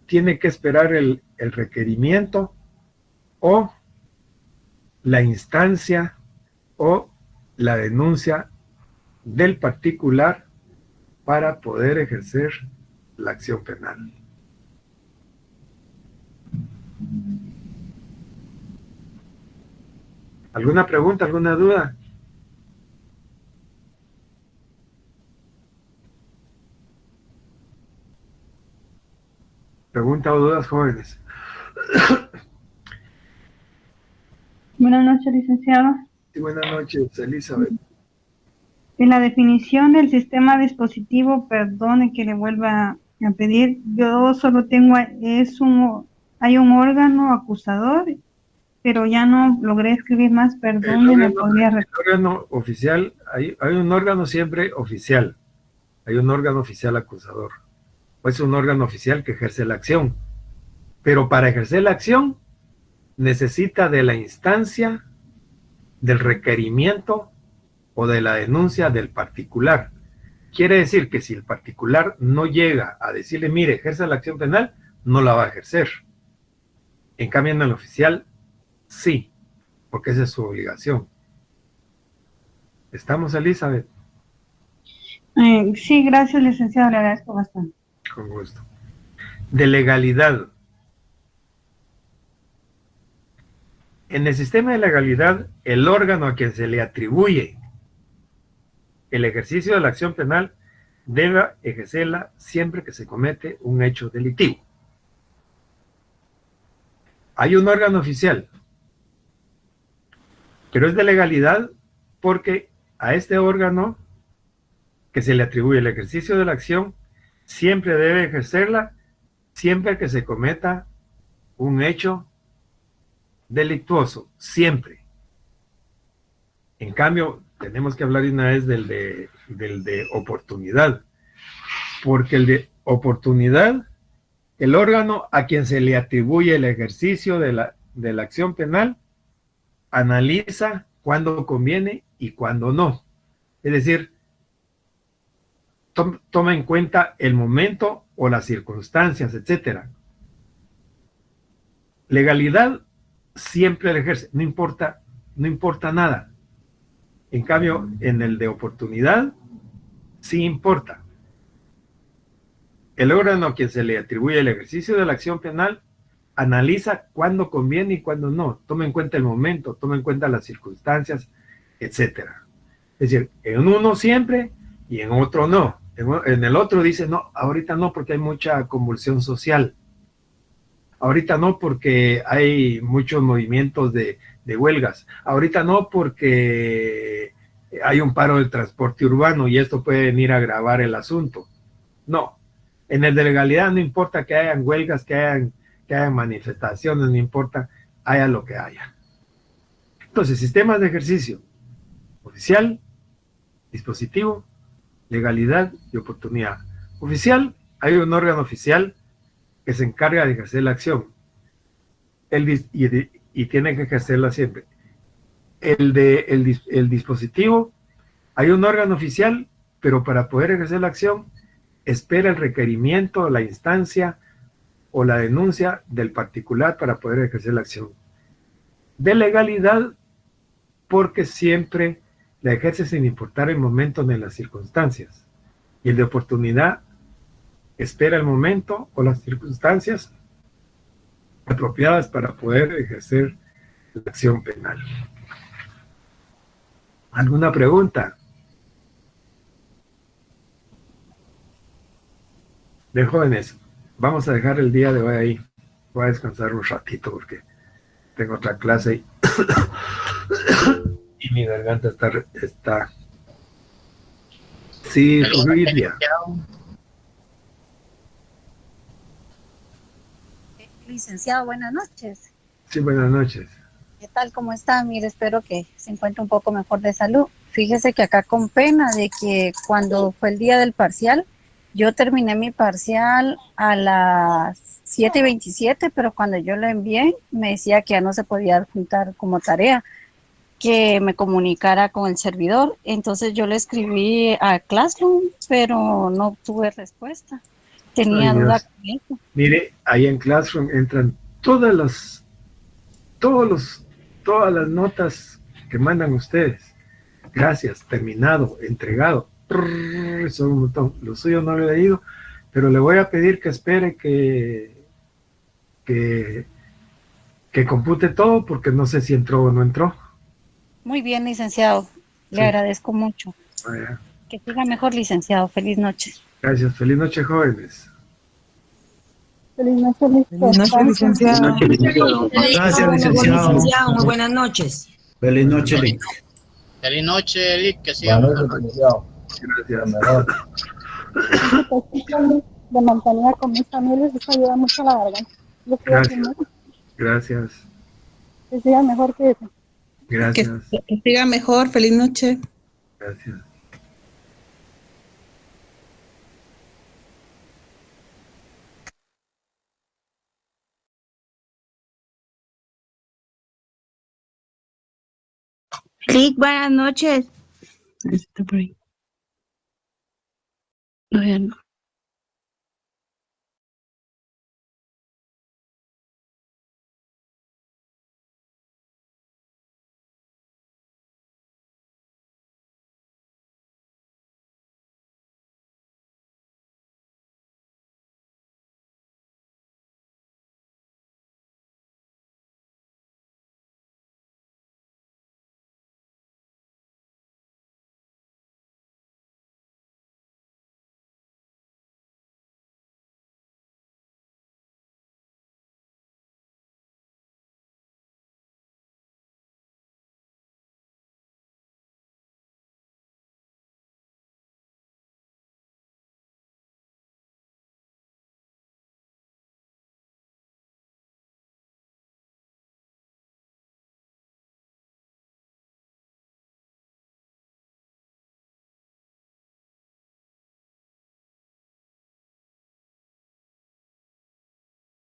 tiene que esperar el requerimiento o la instancia o la denuncia del particular para poder ejercer la acción penal. ¿Alguna pregunta, alguna duda? Pregunta o dudas, jóvenes. Buenas noches, licenciado. Sí, buenas noches, Elizabeth. En la definición del sistema dispositivo, perdone que le vuelva a pedir, yo solo tengo, hay un órgano acusador, pero ya no logré escribir más, perdone, me podría el órgano oficial, hay un órgano siempre oficial, hay un órgano oficial acusador, o es un órgano oficial que ejerce la acción, pero para ejercer la acción necesita de la instancia, del requerimiento o de la denuncia del particular. Quiere decir que si el particular no llega a decirle, mire, ejerza la acción penal, no la va a ejercer. En cambio, en el oficial, sí, porque esa es su obligación. ¿Estamos, Elizabeth? Sí, gracias, licenciado, le agradezco bastante. Con gusto. De legalidad. En el sistema de legalidad, el órgano a quien se le atribuye el ejercicio de la acción penal debe ejercerla siempre que se comete un hecho delictivo. Hay un órgano oficial, pero es de legalidad porque a este órgano que se le atribuye el ejercicio de la acción siempre debe ejercerla siempre que se cometa un hecho delictuoso, siempre. En cambio, tenemos que hablar de una vez del de oportunidad, porque el de oportunidad, el órgano a quien se le atribuye el ejercicio de la acción penal, analiza cuándo conviene y cuándo no. Es decir, toma en cuenta el momento o las circunstancias, etcétera. Legalidad siempre la ejerce, no importa nada. En cambio, en el de oportunidad, sí importa. El órgano a quien se le atribuye el ejercicio de la acción penal analiza cuándo conviene y cuándo no. Toma en cuenta el momento, toma en cuenta las circunstancias, etcétera. Es decir, en uno siempre y en otro no. En el otro dice, no, ahorita no porque hay mucha convulsión social. Ahorita no porque hay muchos movimientos de huelgas. Ahorita no porque hay un paro del transporte urbano y esto puede venir a agravar el asunto. No. En el de legalidad no importa que hayan huelgas, que hayan manifestaciones, no importa, haya lo que haya. Entonces, sistemas de ejercicio oficial, dispositivo, legalidad y oportunidad. Oficial, hay un órgano oficial que se encarga de ejercer la acción y tiene que ejercerla siempre. El dispositivo, hay un órgano oficial, pero para poder ejercer la acción espera el requerimiento, la instancia o la denuncia del particular para poder ejercer la acción. De legalidad, porque siempre la ejerce sin importar el momento ni las circunstancias. Y el de oportunidad espera el momento o las circunstancias apropiadas para poder ejercer la acción penal. ¿Alguna pregunta? De jóvenes, vamos a dejar el día de hoy ahí. Voy a descansar un ratito porque tengo otra clase y mi garganta está... Sí, Lidia. Licenciado, buenas noches. Sí, buenas noches. ¿Qué tal? ¿Cómo está? Mire, espero que se encuentre un poco mejor de salud. Fíjese que acá con pena de que cuando fue el día del parcial, Yo terminé mi parcial a las 7:27, pero cuando yo lo envié me decía que ya no se podía adjuntar como tarea, que me comunicara con el servidor. Entonces yo le escribí a Classroom, pero no obtuve respuesta. Tenía Ay, duda Dios. con eso. Mire, ahí en Classroom entran todas las notas que mandan ustedes. Gracias, terminado, entregado. Son un montón. Lo suyo no lo he leído, pero le voy a pedir que espere que compute todo, porque no sé si entró o no entró. Muy bien, licenciado. Le Sí. agradezco mucho. Vaya. Que siga mejor, licenciado. Feliz noche. Gracias. Feliz noche, jóvenes. Feliz noche, Feliz noche, licenciado. Gracias, licenciado. Muy buenas noches. Feliz noche, Lick. Feliz noche, Lick, que siga mejor. Gracias. De mantener con mis familias, eso ayuda mucho a la garganta. Gracias. Que siga mejor que eso. Gracias. Que siga mejor. Feliz noche. Gracias. Lick, buenas noches. Está por ahí. No, ya no.